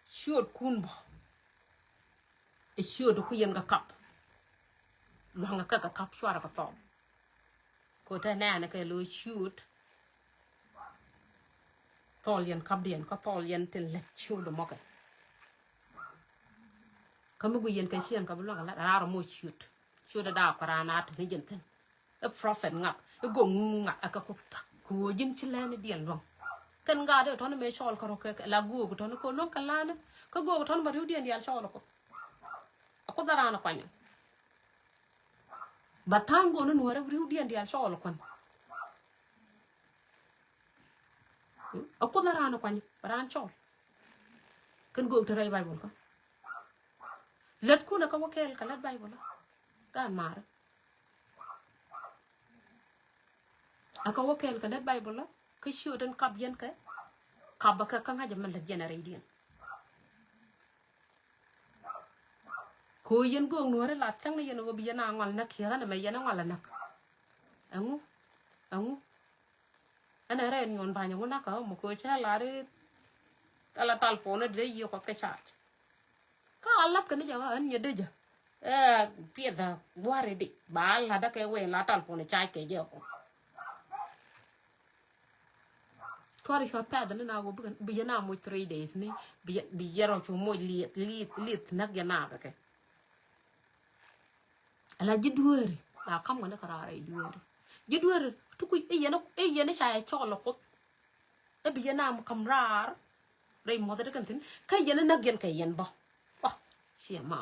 [SPEAKER 1] shod kun bo e shod ku yen ga kap lo nga ka kap shwara ka to ko ta na ka lo shoot tol yen kap dien ka tol yen te let shod mo ka kamu gu yen ka shen ka lo la ra mo shoot shoot da para na te ni jen ten a prophet ngak e go ngak aka ko tak ko jin ci lene dien long kan ga de ton me shol ko ke la go ko ton ko lon kan lana ko go ton ba riu dien yal shol ko ko dara na kwanya batango no wara riu dien yal shol ko ko dara na kwanya ran shol kan go to ray bible ko let ku na ko wakel ka let bible kan mar aka wakel ka let bible ka shodan kap yen ka kaba ka kan haja man la generation ko yen go nuore la tang na yen go bi na ngal nak ya na me yen ngal nak angu ana re nyon ba nyon na ka mo ko cha la re ala tal po na de yo ko ka chat ka alap ka ni ja an ye de ja pia da ware de ba la da ke we la tal po na chai ke je ko Kori fa pad na go bi na mo 3 days ni bi yero chu mo lit nak ya na ke ala jiduere la kam ngana karara jiduere jiduere tuku e yena sha cholo ko e bi na mo kamrar re mo da kan tin ka yena nak yen ka yen ba shi ma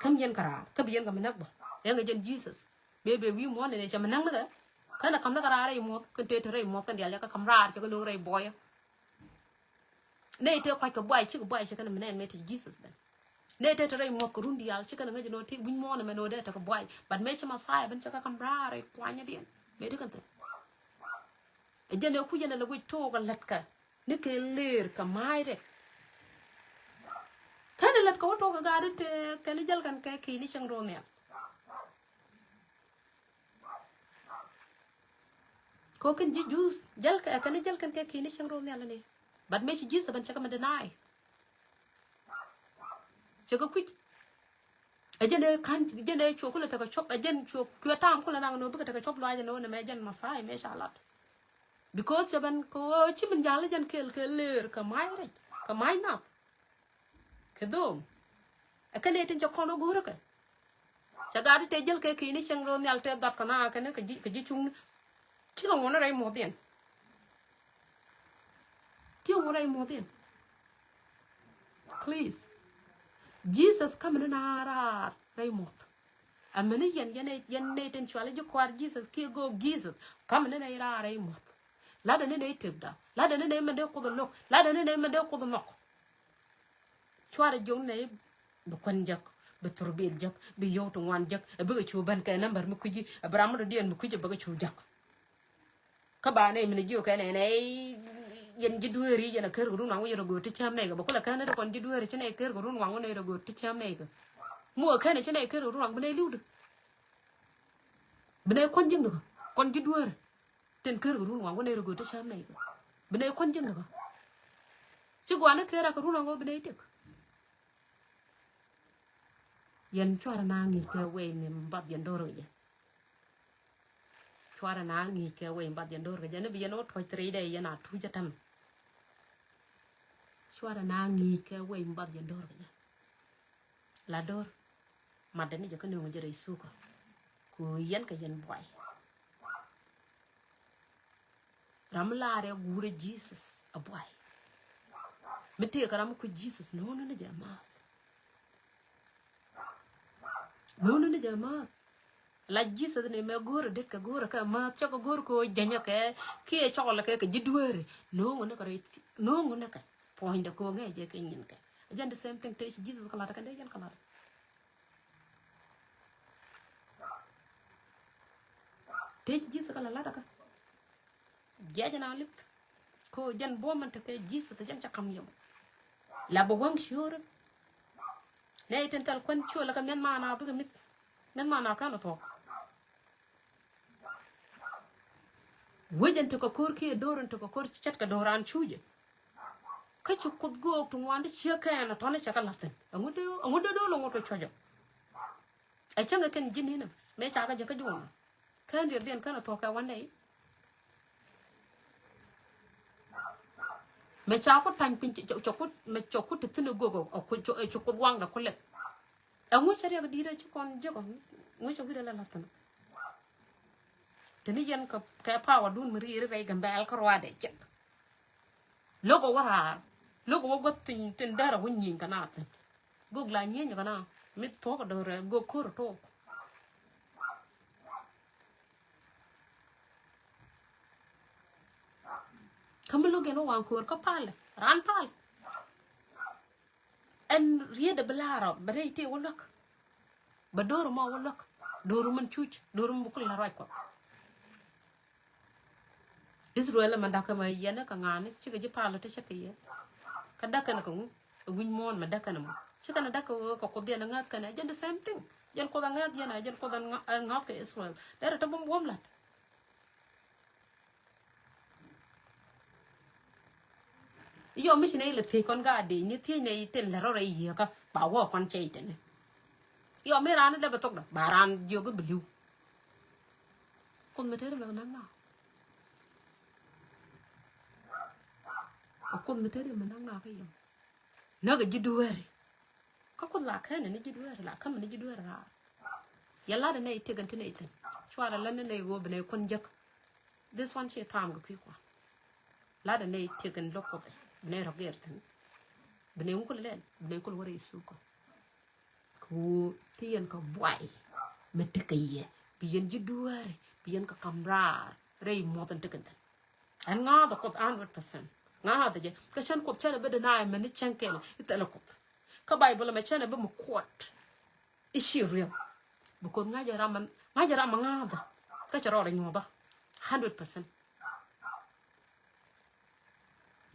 [SPEAKER 1] kam yen kara ka bi yen ka nak ba ya nga jen Jesus bebe wi mo ne cha manang na kana kam na karara mo kan te re mo kan dia ka kamrar cha ko no re boy ne te kwa ka boy chi kan menen me ti Jesus ben ne te re mo ko rundi yal chi kan nga no ti buñ mo na me no de ta ka boy but me cha ma sai ben cha ka kamrar e kwanya dien me te kan te e jene ku jene la wi to ga lat ka ne ke ler ka mai re kana lat ko to ga ga te kan jal kan ka ki ni chang ro ne ko kan ji jus jal ka kan jal kan ka ki ni chang ro ne la ne but me chi Jesus ban cha ka ma deny cha ko ku e jene kan jene chu ko la ta ka chop e jen chu ku tam ko la nang no bu ka ta ka chop lo ja no ne me jen ma sai me sha lat because chaban ko chi min jala jan kel ler ka mai re ka mai na ke dom e ka le tin cha kono guru ka cha ga te jel ke ki ni chang ro ne al te dat ka na ka ne ka ji chung chi ko ngona rai mo den ti ngona rai mo den please Jesus come na ra rai mo amene yen ne ten chwala ji kwar Jesus ki go Jesus come na ra rai mo la da ne tibda la da ne me de ko do lok la da ne me de ko do nok chwara jong ne bu kon jak bu turbil jak bi yoto wan jak bu ga chu ban ka number mu kuji abraham do dien mu kuji bu ga chu jak ka ba ne me ji ka ne yen ji dueri yen ka ru na wo yero go ti cham ne ga bu ko la ka ne kon ji dueri chene ka ru na wo ne ro go ti cham ne ga mu ka ne chene ka ru na bu ne liudu bu ne kon jing do kon ji dueri ten kër ga run wango ne ro go te cham ne bene kon jeng ga ci gwana kera ka run wango bene tek yen chwara na ngi ke we ne mbab yen doro je chwara na ngi ke we mbab yen doro je ne bi yen o to 3 day yen a tu jatam chwara na ngi ke we mbab yen doro je la dor madani je ka ne ngi jere suka ko yen ka yen boy ramlare gure Jesus a boy mete karam ko Jesus no ne jama la Jesus ne me gore det ka gore ka ma cho ko gore ko janya ke ki cho la ke jidwere no ngone ka no ngone ka point ko nge je ke nyin ka again the same thing te Jesus kala ta kan de jan kala te Jesus kala la ta ka jaja na lip ko jan bo man te ke Jesus te jan cha kam yam la bo wang sure ne iten tal kon cho la ka men mana bu mit men mana ka no to wajan to ko kor ke doran to ko kor chat ka doran chuje ka chu kut go to wande che ka na to ne cha ka laten ngudo do lo ngoto chojo ai changa ken jini na me cha ka je ka juma kan ri den kana to ka wande me cha ko tan pin cho ko me cho ko tinu go go ko cho ko wang da ko le ngu cha ri ga di da chi kon je ko ngu cha wi da la laten tani yen ka power dun mri re ga mbal ko wa de chet logo wara logo wo gotin tin dara wonyin kana tan gog la nyen kana mit to ko do re go ko to kamlo gen wan ko ko pal ran pal en riede belara bare te wolok ba doro ma wolok doro man chuch doro mbukul la roy ko Israel man daka ma yana ka ngane chiga ji palo te chake ye ka daka na ko win mon ma daka na mo chiga na daka ko ko dia na ngat kana jan the same thing jan ko da ngat yana jan ko da ngat ka Israel dara ta bom bom lat yo mi sine le te kon ga de ni ti ne ten la ro re ye ka ba wo kon che ten yo me ran da ba tok da baran yo go blu kon me tere na na akon metere menang na kayo naga jiduere kako la kana ni jiduere la kama ni jiduere ra yalla da ne ite gante ne ite chwara la ne go bne kon jak this one she tam go kwikwa la da ne ite gan lokote bne ro gerten bne un ko len bne ko wore isuko ko tiyen ko boy metekaye biyen jiduere biyen ka kamra rei motan tekenten an nga da ko 100% nga ha de ka chan ko chana bede na me ni chan ken itela ko ka bible me chana be mu kwat ishi real because nga jara man nga da ka charo re nyoba 100%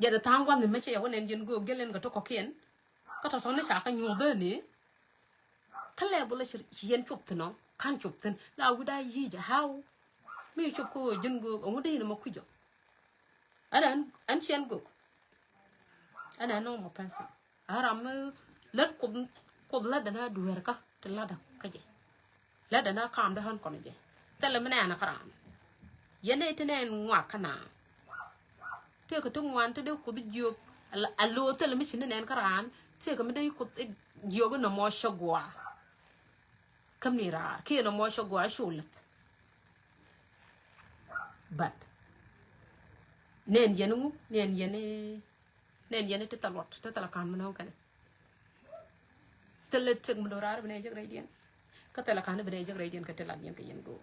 [SPEAKER 1] ya da tangwa ni me che wonen yen go gelen ga to ko ken ka to ne cha ka nyoba ni kale bula shi yen chup tno kan chup ten la wuda yi ja how me chup ko jin go ngudi ni mo kujo an chen go ana no mo pensa aram let ko la dana duwer ka te la da ka je la dana kam da han kono je tele mena na karam yene tenen ngwa kana te ko tungwan te de ko dio allo tele mi sine nen karan te ko me de ko dio go no mo shogwa kamira ke no mo shogwa shulet but nen yene te talot te talakan mo kan tele tek mo dorar bene jeg radian ka talakan bene jeg radian ka telan yen ka yen go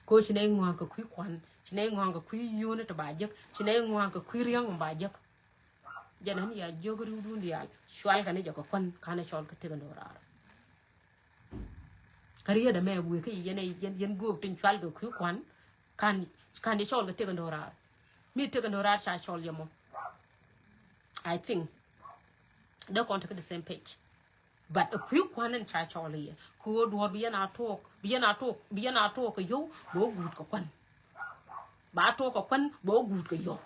[SPEAKER 1] ko chine ngwa ka kwi kwan chine ngwa ka kwi yone to bajek chine ngwa ka kwi riang bajek janan ya jogru dundial shwal kan je ko kon kana shol ka te dorar kariya da me bu ke yen go tin shwal ka kwi kwan kan shol ka te dorar me take no rat sha chol yamo I think they contact the same page but a quick one and cha chol ye ko do be na talk yo bo good ko kwan ba to ko kwan bo good ko yo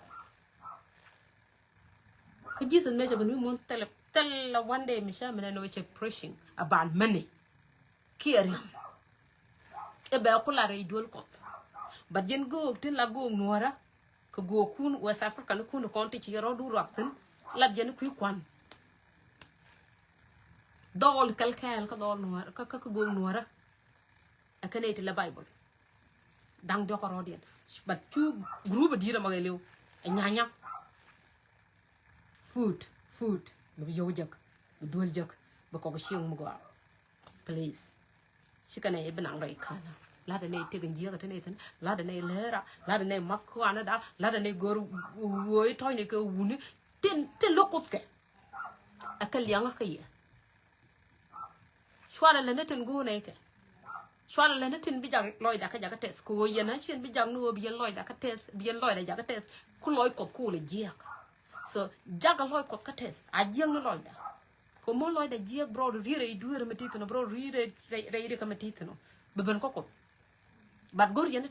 [SPEAKER 1] ko Jesus me jabanu mon tell one day me sha me no we preaching about money kiri e be ko la re dol ko but jen go tin la go nuara ko go kun West Africa no kun konti ci ro du rakten la jeni kuy kwan dol kalkal ko dol noir ka go noira akane ti la Bible dang do ko rodien but tu groupe dira magalew nyanya food bu yo jak bu dol jak ba ko ko xiong mu go please chỉ cái này bên nặng rồi khana lá đây này tiền gì cái thế này thế lá đây này lẽ ra lá đây này mắc khoa nó đã lá đây này gối thôi này cái uốn tiền lúc cốt cái cái liang cái gì xóa lên nó tiền gu này cái xóa lên nó tiền bây giờ lôi đã cái test cô yên nó xin bây giờ nuôi bây giờ lôi đã cái test bây giờ lôi đã cái test cô lôi cốt cô là gì so jaga lôi cốt cái test à giang nó lôi đã ko mo lôi đã giang bro rire đuôi mà tít nó bro rire rire cái mà tít nó beben có cốt but gor yên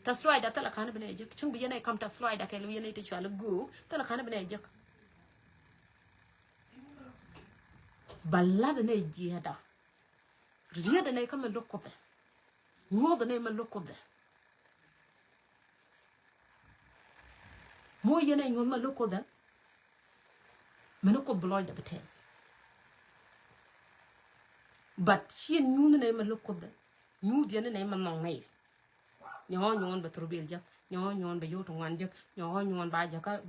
[SPEAKER 1] ta slide đã tala khana bene jek chung bi này kam ta slide cái lu yên te chwa gu tala khana bene jek balla ne jiada riada ne kam lokote ngoda ne ma lokote mo yene ngon ma lokote menoko bloy da betes but she nyu ne ma lokote nyu de ne ma nong ne nyon ba trubel jak nyon ba yoto ngan jak nyon ba jaka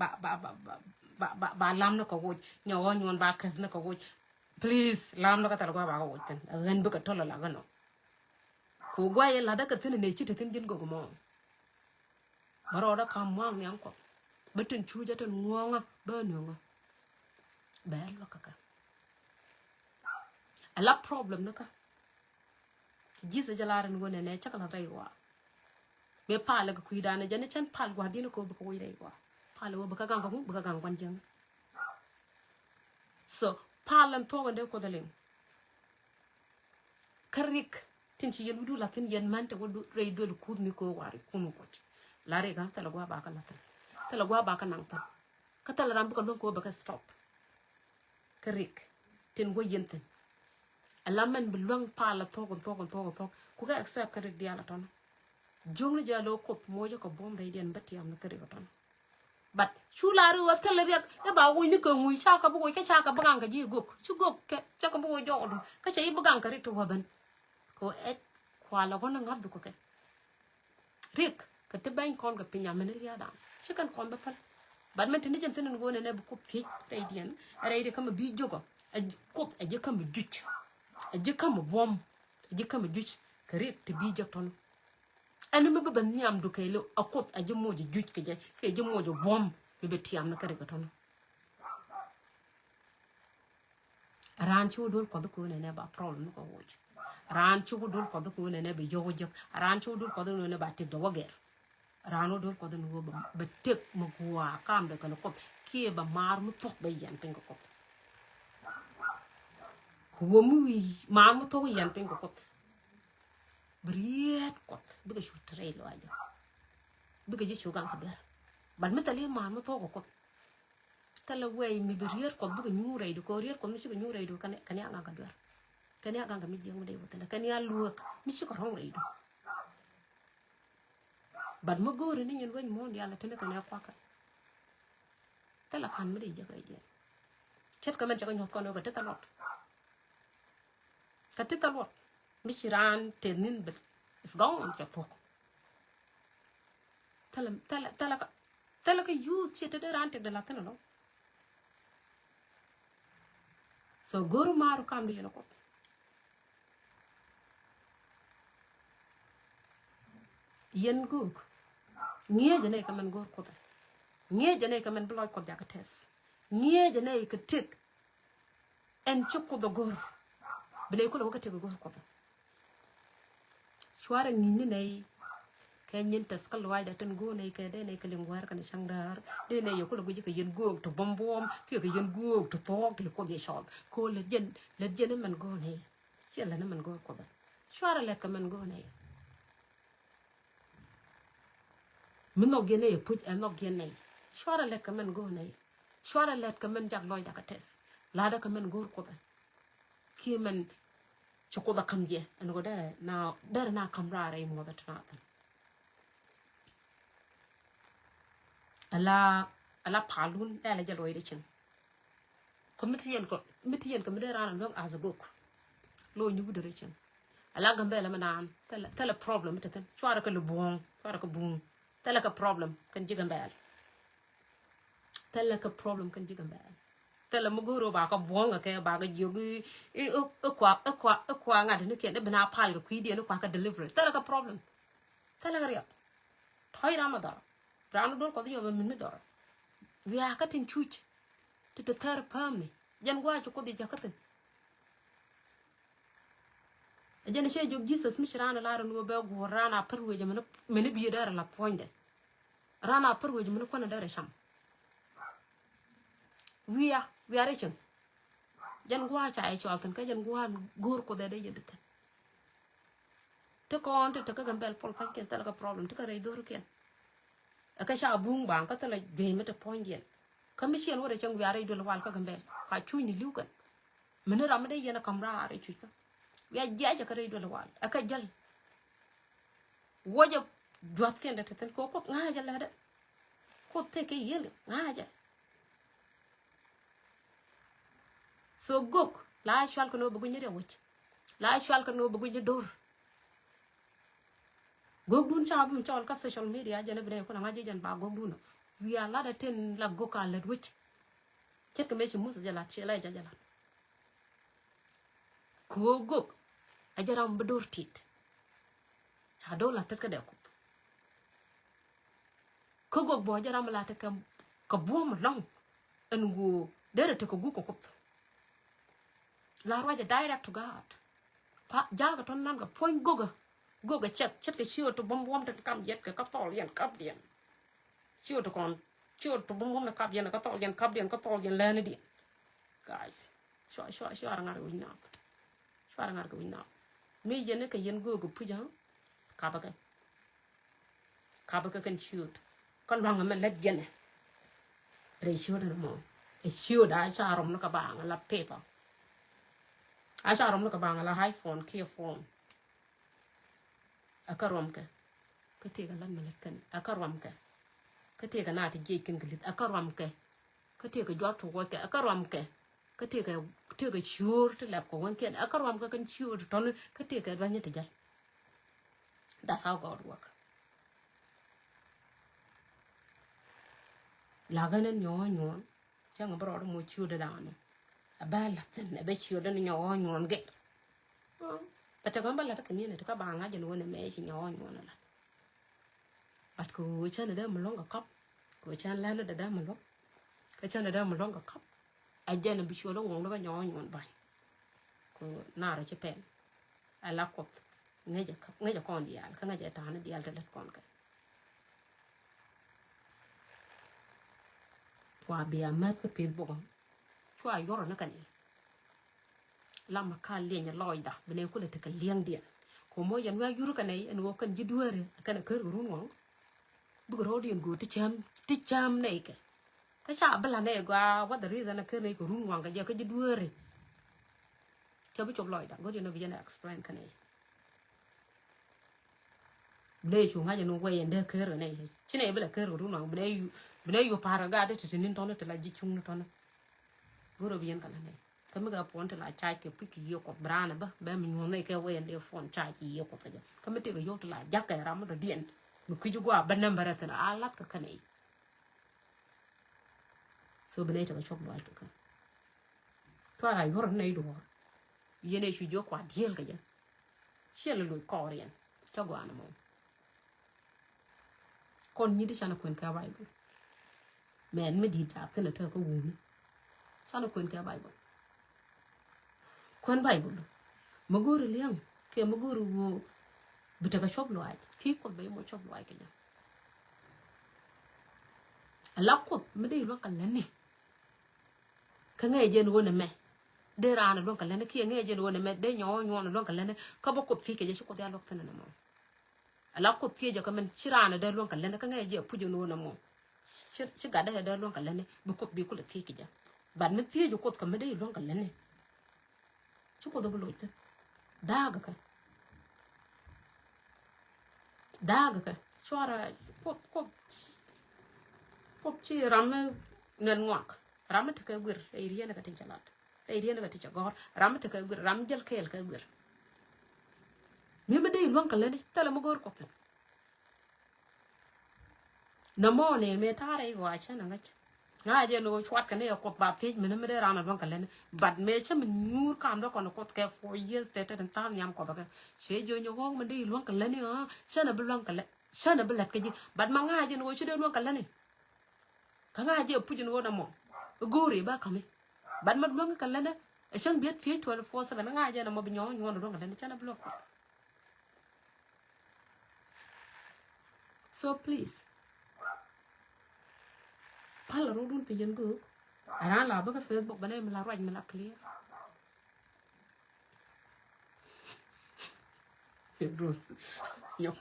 [SPEAKER 1] ba lam no ko woj nyon ba kas no ko woj please lam no ka tar ko ba ko woj tan ren bu ka tola la gano ko gwaye la da ka tin ne ci tin jin go mo baro da kam mo nyam ko betin chuja tan ngonga ba no ba lo ka ala problem no ka jisa jalaran wona ne chakala taywa me pala ga kuidana jane chan pal gwa dina ko ko wire gwa pala wo baka ganga mu baka ganga jang so palan to wande ko dalen karik tin ci yelu la tin yen mante wodu rey do ko ni ko wari kunu ko la re ga tala gwa baka la tala gwa baka nang tan ka tala ram ko don ko baka stop karik tin go yenten alamen bulong pala to ko ga accept karik diala ton jongli jalo kot mojo ko bom day den batti am na kare goton but chularu wa teleriak e ba wo ni ko ngui cha ka bu ko cha ka bagang ka ji gok chu gok ke cha ka bu ko jodo ka cha i bagang ka ri to waban ko et kwala ko na ngad ko ke rik ka te bain kon ga pinya men ri ada chi kan kon ba pal but men tin jen tin ngo ne bu ko fi day den ray de kam bi jogo a kot a je kam juch a je kam bom a je kam juch ka rik te bi jok ton ani me baba ni am du kaylo akot aje mojo juj ke je mojo bom be betiam na kare gotono ran chu dol ko ko ne ba problem ko woj ran chu dol ko ko ne be yojo ran chu dol ko ne ba te do wager ran dol ko no ba tek mo kwa kam de kan ko ke ba mar mu tok be yan pen ko ko mu mar mu tok yan pen ko beriet kot biga shu trail aja biga je shu gang kadar bal metali ma mo to ko tala way mi beriet kot biga nyure do ko riet ko mi shi nyure do kan ya gang kadar kan ya gang mi je ngode wotana kan ya luok mi shi ko rong re do bal mo gore ni nyen wen mo yalla tene kan ya kwaka tala kan mi de je kay je chet ka man ja ko nyot ko no ko tetalot ka tetalot Mishiran tenin bel is gone ke fok tala ka use chete de ran tek de la tano so goru maru kam de yeno ko yen guk ngie jene ka man gor ko ta ngie jene ka man bloy ko ja ka tes ngie jene ka tik en chukko do gor bele ko lo ka tek gor ko ta suara ngini nei kenyin tas kalwai da tan go nei ke de nei kalingwar kan shangdar de nei yo ko lo ji ka yen go to bombom ke ka yen go to tok de ko de shol ko le jen man go nei shela na man go ko ba suara le ka man go nei min no gene put en no gene suara le ka man go nei suara le ka man jak loy da ka tes la da ka man go ko da ki man chokoda kamje and go there now there na kamra re mo da tata ala palun ala jalo ide chin committee ko mi de ran long as a gok lo nyu bu de chin ala gambe la manan tala problem tata chwara ko lu bon chwara ko bun tala ka problem kan jiga mbal tala ka problem kan jiga mbal tele mo goro ba ka bonga ke ba ga jogi e kwa ngade ne ke de bana pal ga kwidi ne kwa ka delivery tele ka problem tele ga riap thoi ramadan ranu dol ko yo min mi dor wi aka tin chuch te ter pam ni jan gwa ko di jakaten jan she jog jesus mi shirana la ran wo be go rana perwe je men bi dara la poinde rana perwe je men ko na dara sham wi are chen jan gwa cha ai chalten ka jan gwa gor ko de yede te ko on te ka gambel pol pa ken tel ka problem te ka re dor ken aka sha bung bang ka tele de meta point yen ka mi chen wore chen wi are do wal ka gambel ka chu ni liu kan men ra me de yena kamra are chu ka ya jaja ka re do wal aka jal woja dot ken de ten ko nga ja la de ko te ke yele nga ja so gok la shwal ko no bugu nyere wuch la shwal ko no bugu nye dor gok dun cha bum chol ka social media jana bine ko nga jan ba gok dun wi ala da ten la goka la wuch ket ko me ci musa jala ci la jala ko gok ajaram ba dor tit cha do la tet ka de ko gok bo jaram la tet ka bom long en go dere te ko gu ko la roja direct to God pa jaga ton nan ga point goga chet ke chiot to bom te kam yet ka tol yen kap dien chiot to bom na kap yen ka tol yen lene di guys sho arangar wina me yene ka yen goga puja ka ba kan chiot ka lwanga me let jene re chiot na mo e chiot da cha rom na ka ba la paper asha rom no ka banga la iPhone kia phone akarom ka te ga lan malet kan akarom ka te ga na ti je kin glit akarom ka te ga jwa to ko akarom ka te ga sure to lap ko wan ken akarom ka kan sure to ka te ga ban te jal that's how God work la ganen nyo chang bro mo chu da na abala tin be chiyo da nyo nyon ge pata gamba la ta kamine to ka banga je no ne me chi nyo nyon la pat ko chana da mulonga kap ko chan la na da mulo ka chana da mulonga kap aje na bi chiyo lo ngong da nyo nyon ba ko na ra che pen ala ko ngeja kon dial ka ngeja ta na dial ta let kon ka wa bi amat ko pil bo chua yoro na kani lama ka lenya loida bene ko le te ka liang dien ko mo yan wa yuru kanai en wo kan jiduere kana ker run won bu ro dien go ti cham nei ke ka sha bala ne gwa what the reason na ker nei ko run won ga je ka jiduere cha bu chok loida go dien no bi na explain kanai ble chu nga je no we en de ker nei chine bela ker run won bene yu para ga de tin ton te la ji chung no ton goro bien kala ne kamiga ponte la chai ke piki yo ko brana ba mi ngone ke we ende fon chai ki yo ko taja kamete ga yo to la jakka ramu do dien mi kiju gwa banam barata la alat ka kanai so bene to chok lo to ka to ara yor nei do yene shu jo kwa diel ka ja shele lo korean to gwa na mo kon ni di chana kwen ka bible men me di ta tele to ko wuni chana kwen ka bible kwen bible maguru liang ke maguru wo bitaka chop lo ai ti ko be mo chop lo ai kenya ala ko me de lo kan lene ka ngai je no ne me de ra na lo kan lene ki ngai je no ne me de nyo lo kan lene ka bo ko fi ke je ko de lo tan na mo ala ko ti je ka men chira na de lo kan lene ka ngai je pu je no na mo chi ga de lo kan lene bu ko bi ko le ti ke ja bad me ti je ko ka me de lo kan lene chu ko do lo ite daga ka chora pop chi ramme nen ngwak ramme te ka gwir e riena ka tin chalat e riena ka tin chagor ramme te ka gwir ram jel kel ka gwir mi me de lon ka le tele mo gor ko tan na mo ne me tare go acha na ngach nga je no chwat ka ne ko ba page me me de ran ban ka len but me che me nur kam do ko no ko ke 4 years te te tan nyam ko ba ka che jo nyo hong me de luang ka len ni ha cha na bulong ka le cha na bulat ka ji but ma nga je no che de luang ka len ni ka nga je pu jin wo na mo gori ba ka me but ma luang ka len e chang biet fi 24/7 nga je na mo bi nyo nyo no ka len cha na bulong so please pala ro dun pe yen go ara la ba ka Facebook bane me la roj me la clear Rose yo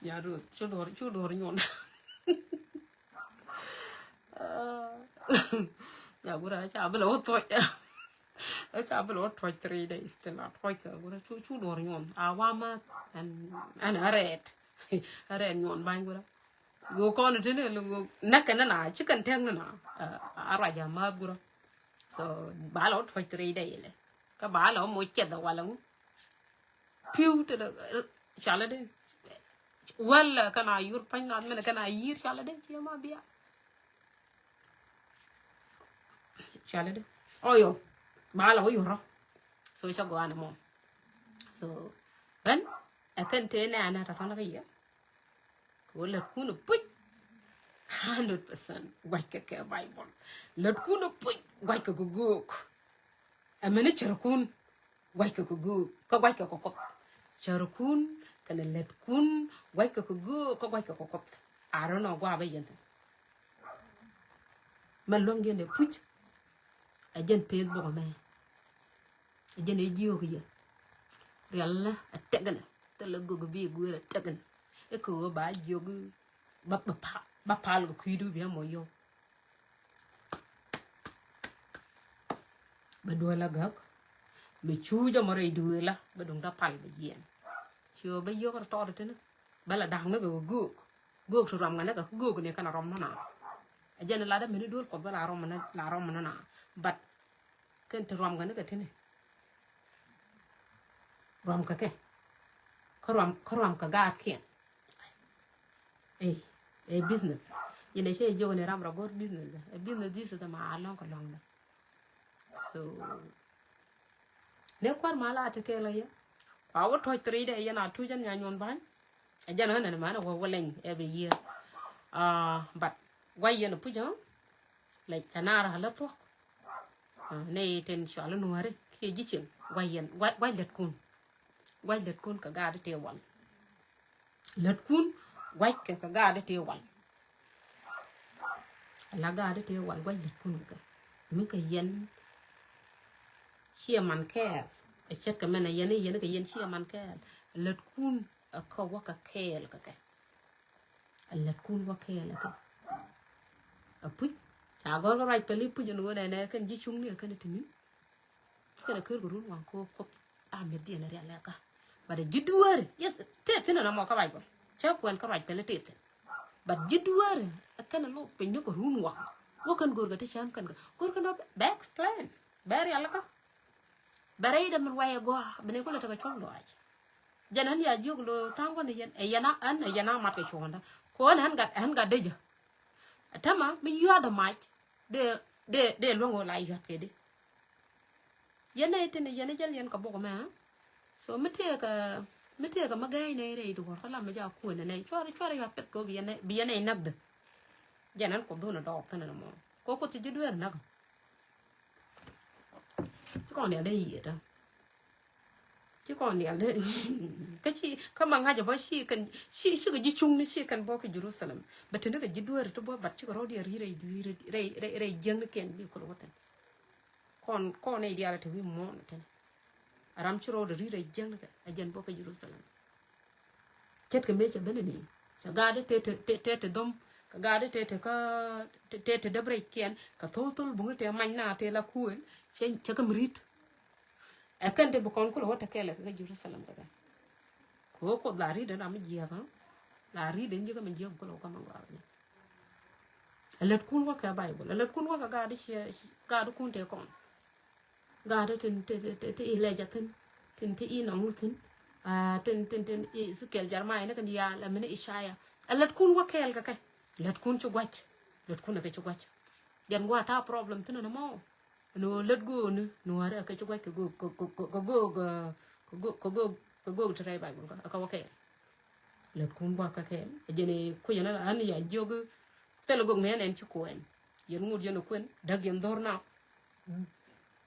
[SPEAKER 1] ya ro chu do nyon ya gura cha ba lo to cha ba lo to 3 days till not quite gura chu do nyon awama and aret nyon ban gura go con tene lu nak na chicken tang na ara ja ma gura so ba lo to 3 days le ka ba lo mo chet da wala piu te da chala de wala kana yur pan na me kana yir chala de chi ma bia chala de oyo ba lo yo ro so cha go an mo so then akan te na ta na ka ya ko la ku no put 100% wai ka ka bible la ku no put wai ka go a mene charkun wai ka go ka wai ka ko charkun kana let kun wai ka go ka wai ka ko I don't know gwa ba yenta man long gende put a jen pe bo me a jen e jiyo ko ya yalla a tegana te la go bi gu ra tegana e ko ba jogu ba pal ko kuidu bi mo yo ba do la gak me chuja mo re du la ba dong da pal ba yen cho ba yo ko to de ne bala dang ne go to ram ngana ka go ne kana rom na a jen la da me ni dol ko bala rom na but ken to rom ngana ka tene rom ka ke ko rom ka ga ken business yene che jo ne ram gor business business this da ma alon ko long da so ne kwar mala ta ke la ya pa wo to 3 day yana tu jan nya nyon ban a jan na ma na wo leng every year but why yana pu jan like anara hala to ne ten shalo no are ke ji chen why let kun ka ga de te wal let kun why ka ga de te wal la ga de te wal why let kun ka mi ka yen chia man ke a chet ka mena yen ka yen chia man ke let kun ka wa ka kel ka let kun wa kel ka a pu cha go ga right peli pu no ne kan ji chung ne kan ti mi kana ker go run wan ko a me di na ya ka ba de jiduar yes te na mo ka bai go cha kwen ka right peli te ba jiduar kana lo pe ne ko run wan wo kan go ga te chan kan go no back plan bari ala ka bare da man waye go bene ko la ta ka chong lo aj janan ya jog lo tang ko ne yen e yana mat ka chonda ko han ga deja atama mi yu da mach de lo ngo la yat ke de yene tene yene jal yen ka bogo ma so mete ka magay ne re do fa la ma ja ko ne chore ya pet ko bi yene nagde janan ko do na do tan na mo ko ti jidu er nag ko ne de yi da chứ còn nè đấy cái chị các bạn ngay giờ bác sĩ cần chị cái gì chung này chị cần bao cái Jerusalem but thế nó cái gì đuôi rồi bao bắt chị có rồi đi rây giang nó kiện bị có thế con này đi ra thì mình muốn thế aram chị rồi rây giang nó cái giang bao cái Jerusalem chết cái mấy cái bên này sao gà đấy tê dom cái gà đấy tê đập rây kiện cái thô bung tê mạnh na tê là cuốn chị cái mrit akan de bukon ko wata kele ka Jerusalem daga ko lari da na mijiya ba lari da njiga min jiya ko ka mangwa ne alat kun wa ka bible alat kun wa ka ga da shi ga da kun te kon ga da te ile jatin tin te ina mutin tin Ezekiel Jeremiah ne kan ya la min Ishaya alat kun wa kel ka kai alat kun chu gwach let kuna ke chugwa jan gwa ta problem tana na mo no let go ni no ara ke chugwa ke go try ba ka wa ke let kun gwa ka ke jene ku yana an ya jogo tele go men en chu en yen ngud yen kuen dag yen dor na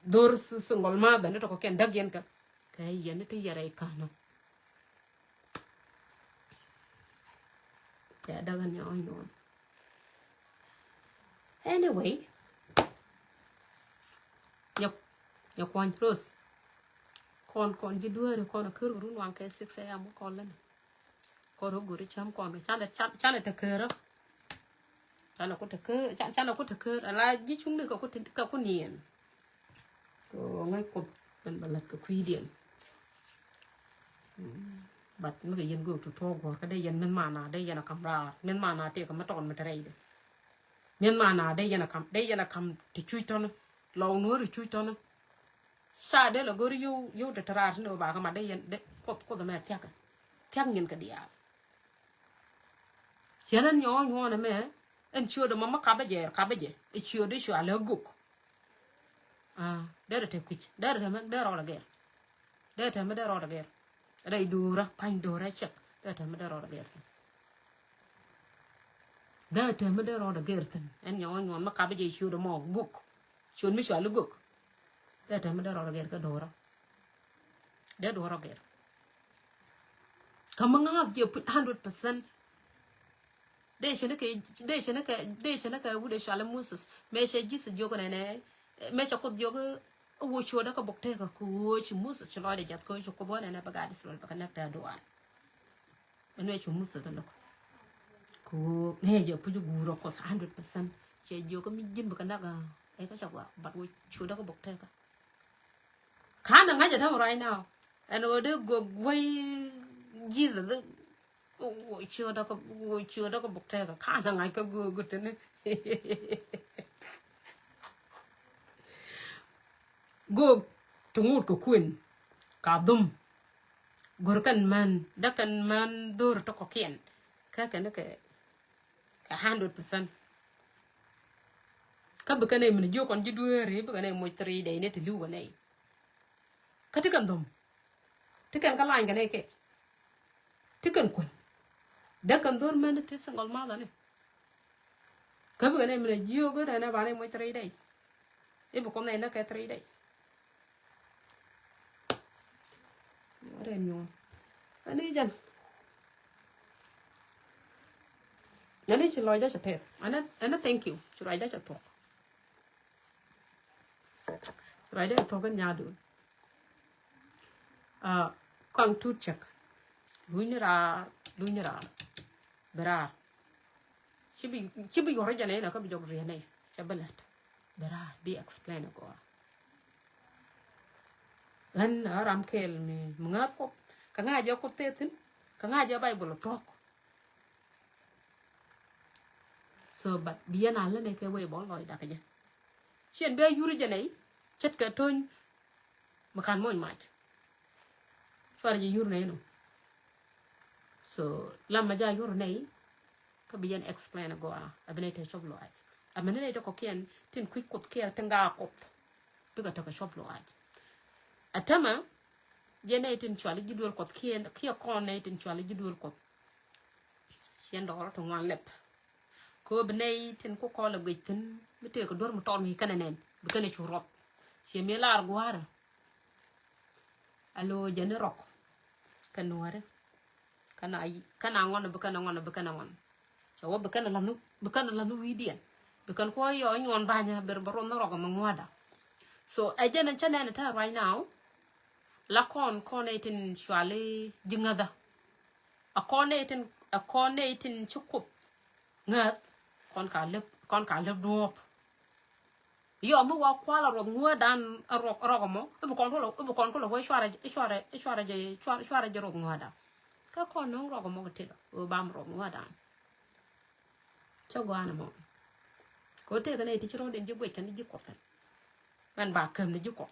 [SPEAKER 1] dor singol ma da ne to ko ken dag yen ka kay yen te yare ka no ya dagan yo no anyway nhạc quan plus con chỉ đuôi rồi con cứ rú ngoan cái xích xe am con lên con rú gửi chấm con phải chán là thực cơ đó chán là có thực cơ chán là có thực cơ là với chúng mình có niềm có ngay cột mình bật lật cái quy điện bật mấy cái dân gửi tụt thô của cái đây dân miền mà nào đây dân là cầm ra miền mà nào thì có mất tròn mất đây miền mà nào đây dân là cầm thì chui cho nó lâu nữa rồi chui cho nó sa de la gor yo de tarar no ba ma de yen de ko da me tiak nyin ka dia chenan nyo na me en chio de mama ka beje e chio de sho ala guk de te kwich de me de ro la ger de te me de ro la ger dai dura pan dura chek de te me de ro la ger de te me de ro la ger ten en nyo ma ka beje chio de mo guk chio mi sho ala guk để thế mới đỡ rồi cái đồ đó để đồ rồi cái mà ngáp nhiều 100% để cho nó cái vụ để xóa làm musus mấy cái gì sự vô cái này mấy cái cột vô cái vụ chua đó cái bọc thế cái cua chỉ musus cho nó để giặt coi cho cột này bắt gà đi rồi bắt cái này đồ ăn mấy cái musus đó cua nghe giờ bây giờ gù rồi có 100% chỉ vô cái mình bắt cái này cái chắc là bắt vụ chua đó cái bọc thế cái khana ngaja ta right now and ode go way Jesus wo chua da ko bukta ka khana ngai ka go tene go tungut ko kuin ka dum gor kan man dor to ko kien ka 100% ka bukane min jo kon ji duere bukane mo 3 day ne tilu wane katikan dom tikan kalain kan eke tikan kun dakan dor men te single mother ne kabu kan emna jio go na ba ne mo 3 days e bu kom na na ka 3 days ore nyo ani jan ani chi loy da chate ana thank you chi loy da chato loy da to kan nya du con tu check lui nera bera chibi yore jane na ka bi jog rene chabalat bera bi explain ko lan aram kel mi mungat ko ka nga jo ko tetin ka nga jo bible talk so but biana la ne ke we bo loy da ka je chen be yuri jane chet ka ton makan moy mat chwar ji yur ne no so lamma ja yur ne ka biyan explain go abene te shop lo aj amene ne to ko ken tin quick kot ke tanga kop biga to ko shop lo aj atama jene tin chwali ji dur kot ken kia kon ne tin chwali ji dur kot chen do to ngan lep ko bene tin ko ko la gaitin mete ko dor mu ton mi kananen bi kana ci rot ci mi lar gwara alo jene rok kanuare kana ngon bekana so bekana lanu widian bekan ko yo nyon banya berbaron no rogo mangwada so ajana chana ta right now la kon etin shwale jingada a kon etin chukut ngat kon ka lep dop yo mu wa kwala ro ngwadan rogo mo bu kon ko lo shwara je ro ngwada ka kon no rogo mo te o bam ro ngwada chogwana mo ko te ka ne ti chiro den je gwe kan ji ko man ba kem ne ji ko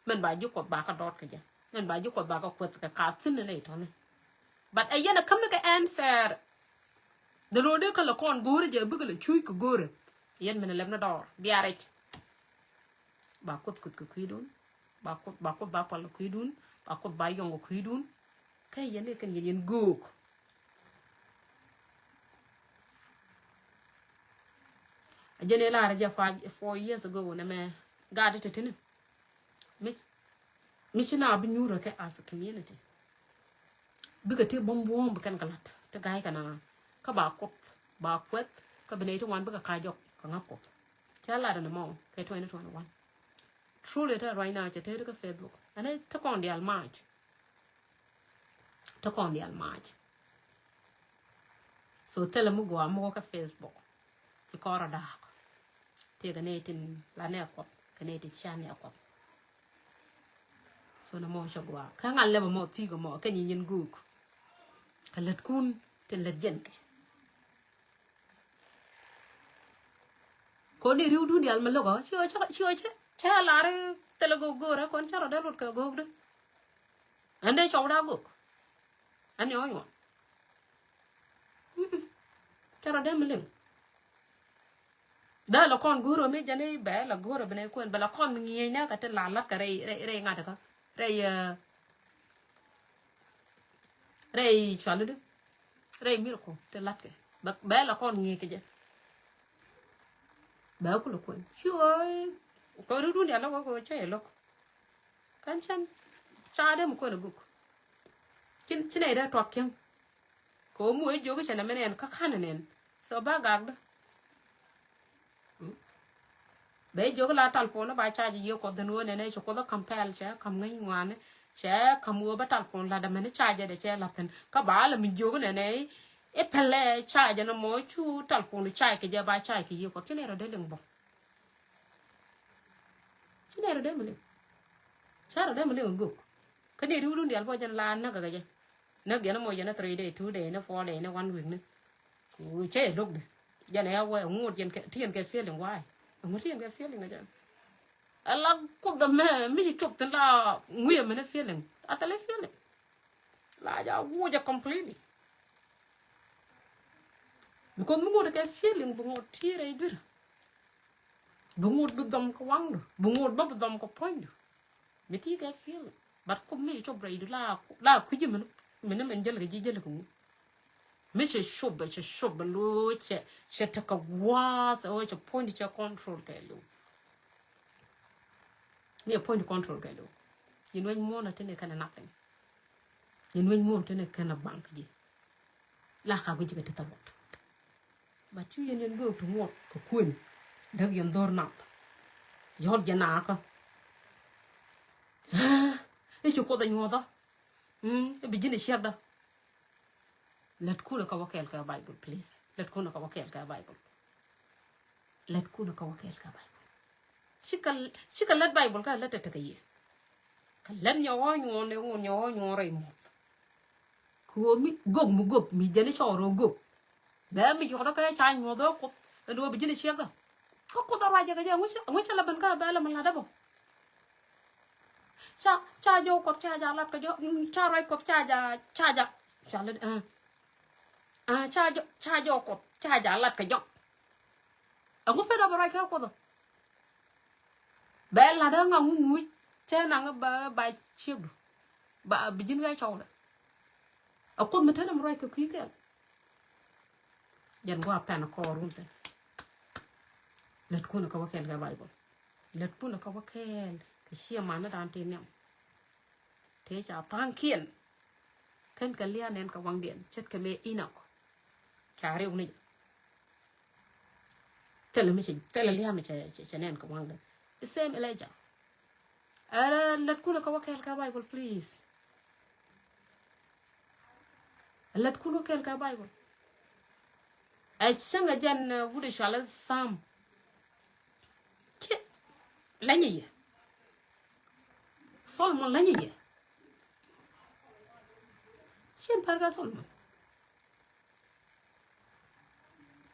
[SPEAKER 1] man ba ji ko ba ka dot ka je man ba ji ko ba ka kwet ka tin ne to ne but ayena kam ka answer de lo de kala kon gore je bugale chuy ko gore yen mena lebna dor biarek ba kot ko kuidun ba kot ba pal kuidun ba kot ba yongo kuidun kay yene kan yen gok ajene la raja 4 years ago na me gade tetene mi china bi nyuro ke as a community biga te bombo kan kalat te gay kana ka ba kot ba kwet ka bene to wan biga ka jok ka ngako chala na mo ke 2021 truly that right now just take a Facebook and I took on the almaj so tell them go am ka Facebook ti kora da ti ga netin la ne ko ka neti chane ko so na mo shagwa ka ngalle mo ti go mo ka nyin guk ka let kun te let jenke ko ni riu dun yal malogo chiyo cha lare tele go ra kon charo da rut ka go de ande chawda go an yo yo charo da mling da la kon guro me jane ba la guro bene ko bala kon ngi na ka te la la ka re ngata ka re chalu de re mirko te lat ke ba la kon ngi ke je ba ko lo ko chuy ko ru dun ya lo ko che lo kan chan cha de mo ko na guk chin ai da twak kem ko mu e jogo chana menen ka kana nen so ba gag da be jogo la tal pon ba cha ji yo ko den wo ne so ko da compel che kam ngai ngwane che kam wo ba tal pon la da mene cha je de che la ten ka ba la mi jogo ne e pele cha je no mo chu tal pon cha ke je ba cha ke yo ko tinero de leng bo chinero de mele charo de mele go kani ru ndi albo jan la na ga je na ge na mo je na 3 day 2 day na 4 day na 1 week ne ku che dog de jana ya wa ngut jen ke tien ke feeling why ngut tien ke feeling na jan ala ku da me mi ji chop tan la nguye me na feeling atale feeling la ja wo ja completely because mu ngut ke feeling bu ngut tire dur bungut bu dom ko wangdu bungut ba bu dom ko pondu meti ga feel but ko mi to braidu la ku ji men men jel ga ji jel ko mi che shob lo che ta ka wa o che point che control ka lo mi point control ka lo yin wen mo na tene kana nothing yin wen mo tene kana bank ji la ka go ji ga ta bot but you yin go to work ko kun dag yam dor nap jor jana ka e chu ko da nyoda e bijine shada let kuna ka wakel ka bible please let kuna ka wakel ka bible let kuna ka wakel ka bible shikal let bible ka let ta kayi ka len nyawo nyone nyawo nyore mo ko mi gob mi jeni choro gob ba mi jora ka cha nyodo ko ndo bijine shada ko da raja ga ngwe la ban ka ba la mala dabo cha jo ko cha ja lat ka jo cha rai ko cha ja cha le cha jo ko cha ja lat ka jo ngwe pe da rai ka ko do ba la da nga ngu che na nga ba chi ba bijin wa chaw la ko me ta na rai ka ki ka jan go pa na ko runte let kuna ka wakel ga bible let kuna ka wakel ka sia mana dan te nyam te cha pang kien kan ka lia nen ka wang den chet ka me inok ka re uni tele lia me che nen ka wang den the same Elijah let kuna ka wakel ka bible please let kuna wakel ka bible ai changa jan wude shala sam lanyi Solomon lanyi shen parga Solomon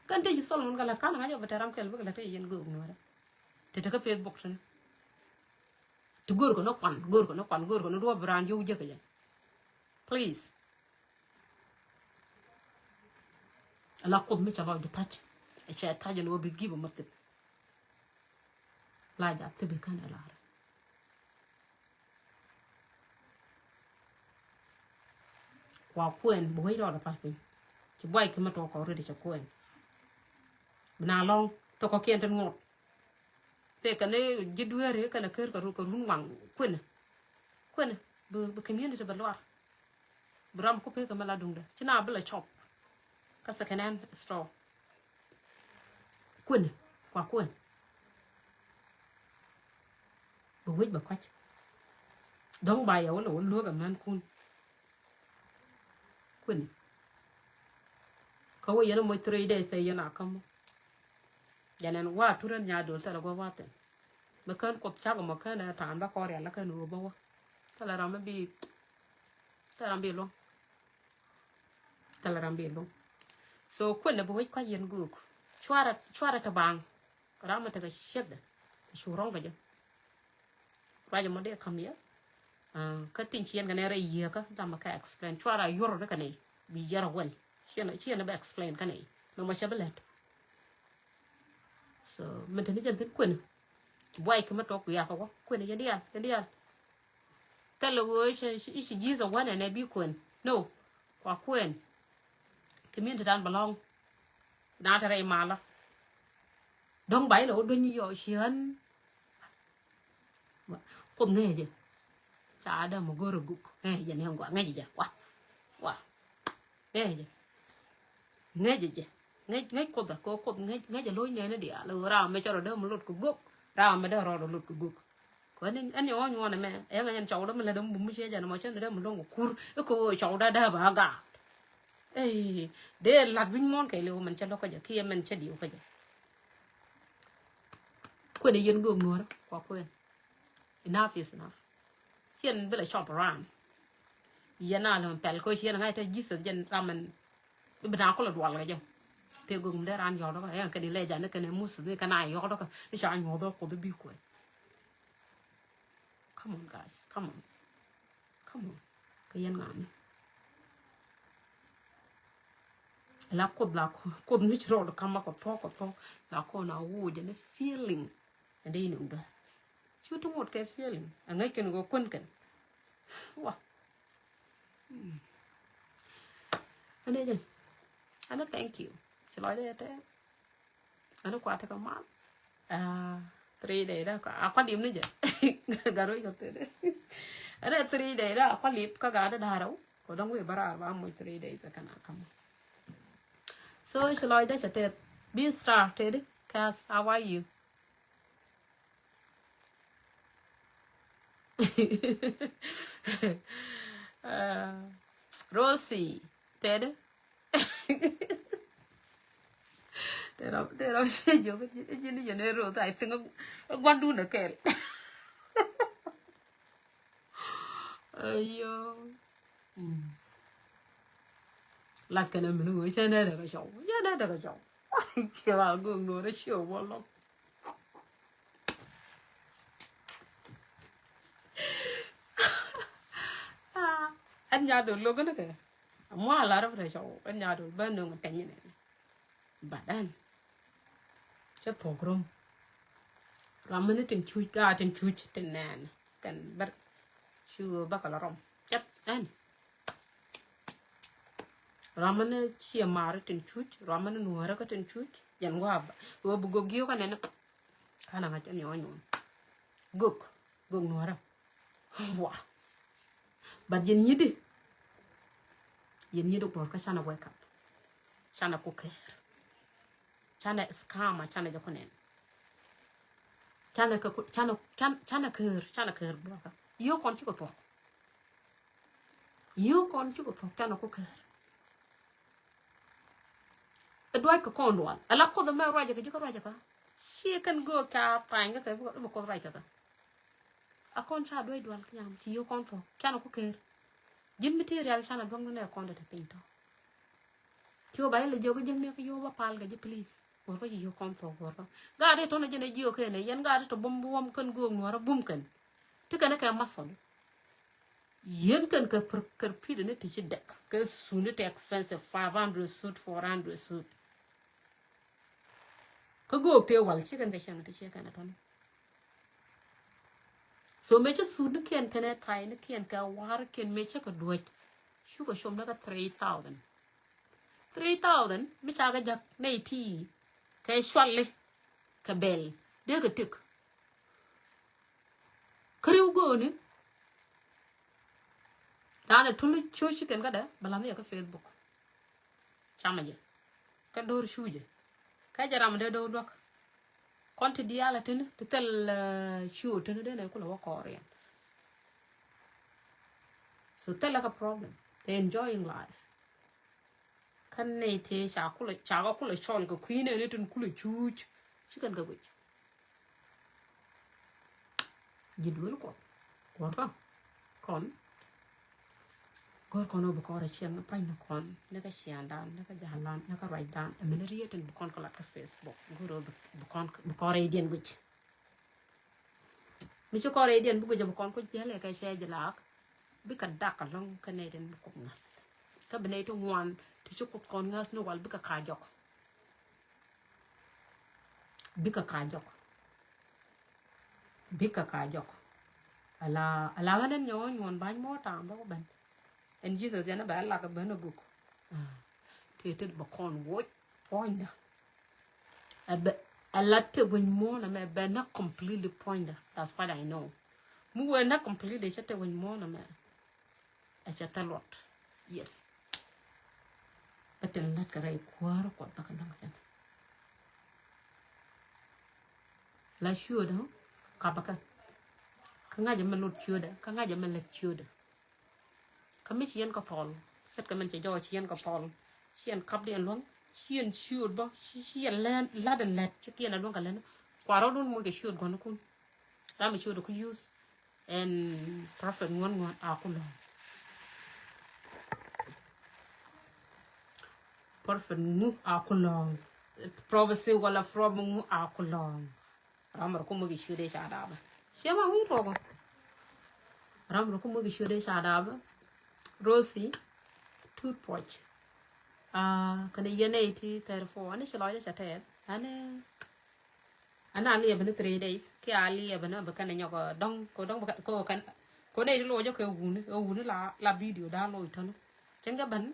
[SPEAKER 1] kan te Solomon gala kan nga jo bataram kel bugala te yen go no te ka Facebook tan te gor ko no pan do brand yo je ka please la cột mới cho lo được touch sẽ touch nó bị ghi vào mặt tiếp lại đã tiếp bị cái này là qua quên bố đó là phải chỉ quay cái mặt đó có rồi để cho quên nào long tôi có kiên trên ngọt thế cái này chỉ đuôi rồi cái này cái run vàng quên bữa cái miếng thì bật loa bram có phải cái mà là đúng đấy chứ nào bữa là chop cái second hand store quên qua quên bố biết bà quách đóng bài ở là lúa cả man kun quên có vậy nó mới 3 days say na kam janen wa turan nya dol ta go wa ten me kan ko cha ko kan na tan ba ko re la kan ro ba wa ta la ram bi ta ram bi lo ta la ram bi lo so quên là bố có yên gu chua ta bang ram ta cái shit đấy su rong cái ra cho mình come here cái tin chuyện cái này rồi gì cái ta mà cái explain chua ra yoro cái này bị giờ quên chuyện nó bị explain cái này nó mà sẽ bị lệch so mình thấy chân thích quên quay cái mắt đó quỷ à không quên cái đi à ta là người chỉ gì rồi quên này bị quên no quá quên cái miếng thì đang balong đã ra đây mà là đông bảy lỗ đôi như vậy xiên con nghe gì chả đâu mà gỡ được nghe gì này không quả nghe gì vậy quá nghe gì nghe con nghe gì lối này nó địa lừa ra mày cho rồi đâu mà lột cục gốc ra mày đâu rồi lột cục gốc có nên anh nhỏ nhỏ này mẹ em anh cháu đó mình là đông bún xe giờ nó mà chân đó mình đông một cur cái cô cháu đã bà gà ê để lạt vinh món cái liều mình cho nó cái gì kia mình sẽ điều cái gì quên đi yên gương nữa đó quá quên enough is enough hiện bây giờ shop around giờ nào là pel coi hiện ngay tới dít dân ra mình bây giờ có là đoạt lại chứ thì gương để ăn gió đó cái đi lấy ra nó cái này mua sữa cái này gió đó cái sao anh ngồi đó có bị quên come on guys come on cái yên ngàn la cod mi chro lo kama ko thok la ko na wo je ne feeling ande ni unda chu tu ngot ke feeling angai ken go kun ken wa ane je ana thank you chlo de te ana kwa ta ka ma 3 day da ka kwa lim ni je garo ko te de ana 3 day da kwa lip ka ga da daro ko dong we bara ba mo 3 days ka na kam so shall I just be started? Cass, how are you? Rosie, Ted. There say you know, I think one do the care. Ayo. Lát cái này mình ngồi trên đây là cái chậu, giá đây là cái chậu, chiều vào gương nữa nó chiều vào lắm. Anh nhà được luôn cái đó kìa, mua là đó phải chậu, anh nhà được bên đường cảnh như này, bà đan, cho thổ gồm, làm mình trên chui ga trên chui trên nàn, cần bắt chưa bắt cả là rong, chắc anh. Ramana chia mara ten chuch, ramana nuara ka ten chuch, yan wab, wab gogio ka nena, kana nga chan yon. Gog nuara. Wah. But yen yidi por ka chana wake up. Chana kuker. Chana skama, chana jakonen. Chana ker baka. Yo kon chuko to. Chana kuker. Đuôi cái con đuôi, à lắc con tụi mày rồi cái gì she can go cả phải cái một con rồi cái, à con cha đuôi cái nhám chỉ yêu con thôi, cái nó có kề, dính material cha là băng nó con được pin thôi, kêu bây giờ cái dính cái yêu pal cái gì please, hoặc cái yêu con thôi hoặc cái, gà đấy thôi nó chỉ là yêu cái này, yên gà đấy thôi bom cân gương nó bom cân, thế cái này cái muscle, yen kan ka pide ne ti dek ka sunu te expensive 500 suit 400 suit ka go te wal chi kan ka shang ti che kan ton so me che sunu ken kan tai ne ken ka war ken me che ka duet shu ka shom na ka 3000 mi sa ga jak nei ti ka shwalle ka bel de ka tik kriu go ne dana tulu chochi ken kada balam ya ka facebook chama je ka dor shuje ka jaram de do dok konti diala tin tel shu tin de ne kula wa korean so tel like a problem they enjoying life kan ne te cha ga kula chol ko queen ne tin kula chuch chikan ga wich jidwel ko ka kon gor kono bu ko ra chen na pan na kon na ka sian dan na ka jalan na ka write down a minute yet bu kon ko la ka facebook goro bu ko ra dien wich mi ko ra dien bu ko bu kon ko jele ka she jalak bi ka dak long ka ne den bu ko ngas ka bene to ngwan ti ko kon ngas no wal bi ka jok bi ka jok ala ganen nyon ban mo ta ba ko ban and Jesus jana ba la ka bana book teted ba kon wo point a lot when more na me ba na completely point that's what I know mu we na completely chate when more na me a chate lot yes but a lot ka rai kwar ko ba ka nang jan la sure do ka ba ka nga ja me lot sure ka nga ja me let sure kami chien ka thol set ka men che jo chien ka thol chien kap den long chien shoot ba chien len la den let chien na long ka len kwaro dun mo ke shoot gon kun ram shoot ku use and prophet ngon akulo prophet mu akulo prophecy wala from mu akulo ram ko mo ke shoot de sha ba chema wi rogo ram ko mo ke shoot de sha ba Rosie toothbrush kana yene iti therefore ani shilo ya chate ana ali ebene 3 days ke ali ebene ba kana nyoko dong ko kan ko ne lo jo ke wune la video da lo itono jenga ban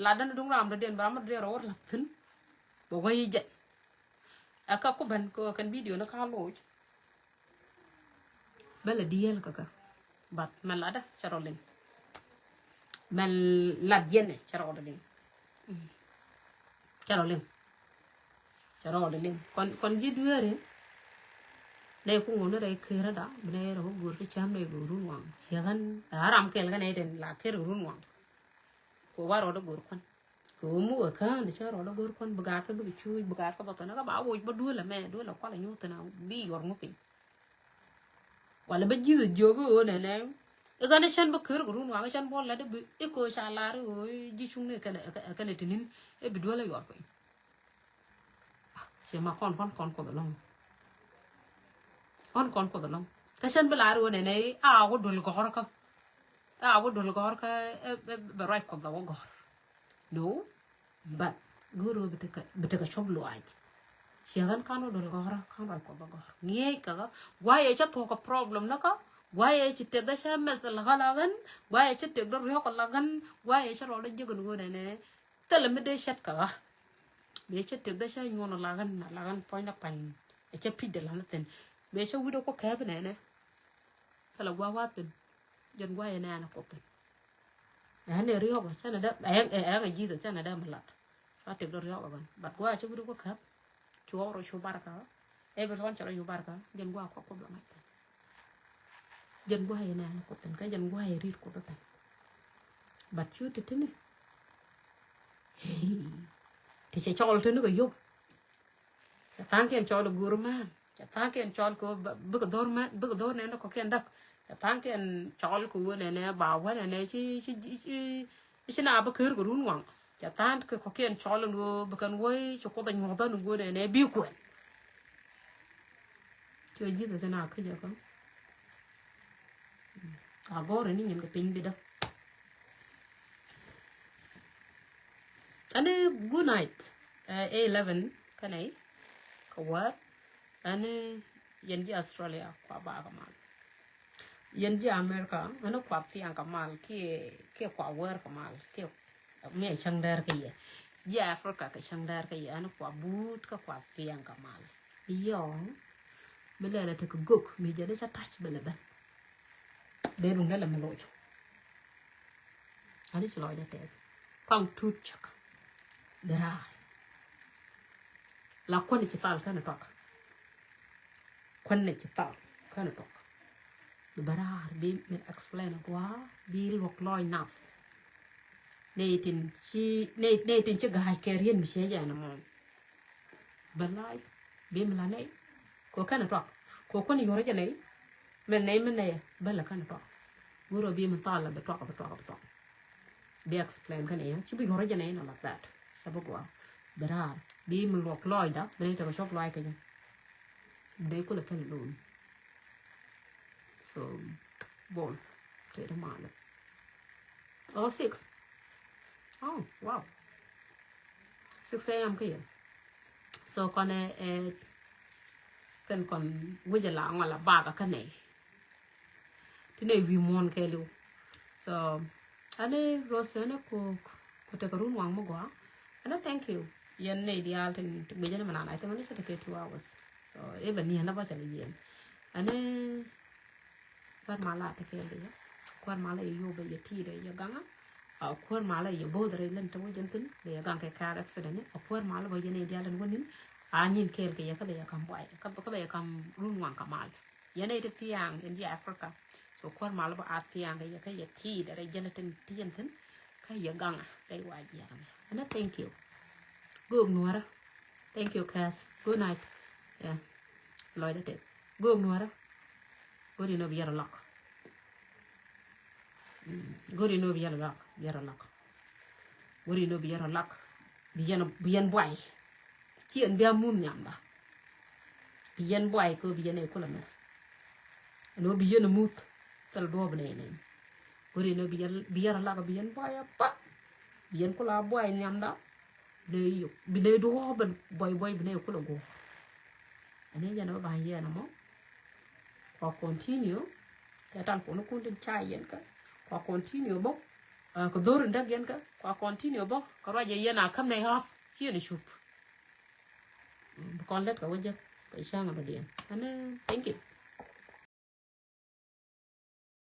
[SPEAKER 1] la dan dung ram do den ba ma de ro la tin bo wayi je aka ko ban ko kan video na ka lo bala diel kaka bat malada charolin man la diene charolin kon ji duere ne ku ngono dai kera da bne ro gur ke cham ne guru wang chegan aram kel ga ne den la ker run wang ko waro do gur kon ko mu ka ne charo do gur kon buga ka bu chu buga ka ba na ka ba wo ba du la me du la kwa la nyu tana bi yor mu pin wala ba ji jogo ne ga ne chan ba ker run wang chan bol la de e ko sha la ro ji chung ne ka ne tinin e bi do la yor pin che ma kon ko da long kon ko da long ka shan ba la ro ne a wo dul gor ka ba right ko da wo gor no but guru bitaka choblo aj siagan kanu dul gor kan right ko da gor ngie ka why e cha to ka problem na ka why e chi te da sha mes la galagan why e chi te do ro ko lagan why e cha ro da jigun go ne tele me de shat ka be che te da sha nyono lagan point na pan e che pide la naten be che wido ko ka be ne tala gwa watin jen gwa ene ana ko pen ane rio ba chana da ga jiza chana da malat fa te do rio ba ban bat gwa che wido ko ka chuoro chu barka e be ron chara yu barka jen gwa ko do ngai jen gwa ene ana ko pen ka jen gwa e rir ko do tan bat chu te tene thì sẽ cho lên nó cái dục, sẽ tăng cái cho là guru man, sẽ tăng cái cho có bữa đôi này nó có cái đặc, sẽ tăng cái cho là của này bảo quá này chứ nào bữa khứ của run hoàng, sẽ tăng cái có cái cho là nó bữa cần quay cho có tình hoạt động của này biểu quyền, chơi gì thì sẽ nào cứ giờ không, agora ni ngen pin bi da ane good night A11 kanai ka war ane yenji Australia kwa ba kamal yenji America ane kwa fiang kamal ke kwa war kamal ke me changdar ke ye ya Africa ka changdar ke ye ane kwa but ka kwa fiang kamal yo belela te ko gok mi jale cha touch bele ben be rung la melojo ani ci loy da te kong tut chak dara la kwani ci tal kana tok kwani ci tal kana tok barar bi me explain kwa bi lok loy naf netin ci gaay ke rien mi che jana mo balay bi mla ne ko kana tok ko kwani yoro jane men ne bala kana tok guro bi mi tal ba tok be explain kan ya ci bi yoro jane no like that sabu ko berar bi mi lok loy da be to ko shop loy ka de ko la pen loon so bol te de mal oh 6 oh wow 6 a.m. ka so kon kan kon wujala ngala baga kanai tine wi mon ke lu so ane rosena ko te karun wang mo gwa ana thank you yen ne di alten be jana manana ite ngani te 2 hours so even ni na ba chali yen ane kwar mala te ke le kwar mala yo be ye ti de ye ganga a kwar mala ye bodre len to jentin be ye ganga car accident a kwar mala ba yene di alten wonin anin kel ke ye ka be ya kam boy ka be ya kam run wang kamal yene te tiang in di Africa so kwar mala ba atiang ye ka ye ti de jentin ti jentin ka ye ganga dai waji ya ana thank you go nuara thank you Cass good night yeah loy de te go nuara gori no biara lak gori no biara lak gori no biara lak biyan boy kien bia mum nyamba biyan boy ko biyan e kula mer no biyan mut tal do bne ne gori no biara lak biyan boy pa biyan kula boy nyamba de yo bine do ben boy bine kula go ane jana ba yana mo ko continue ya tan ko no kundin chai yen ka ko continue bo ko dor ndak yen ka ko continue bo ko raje yena kam ne haf chi ne shup ko let ka waje ka shanga do den ane thank you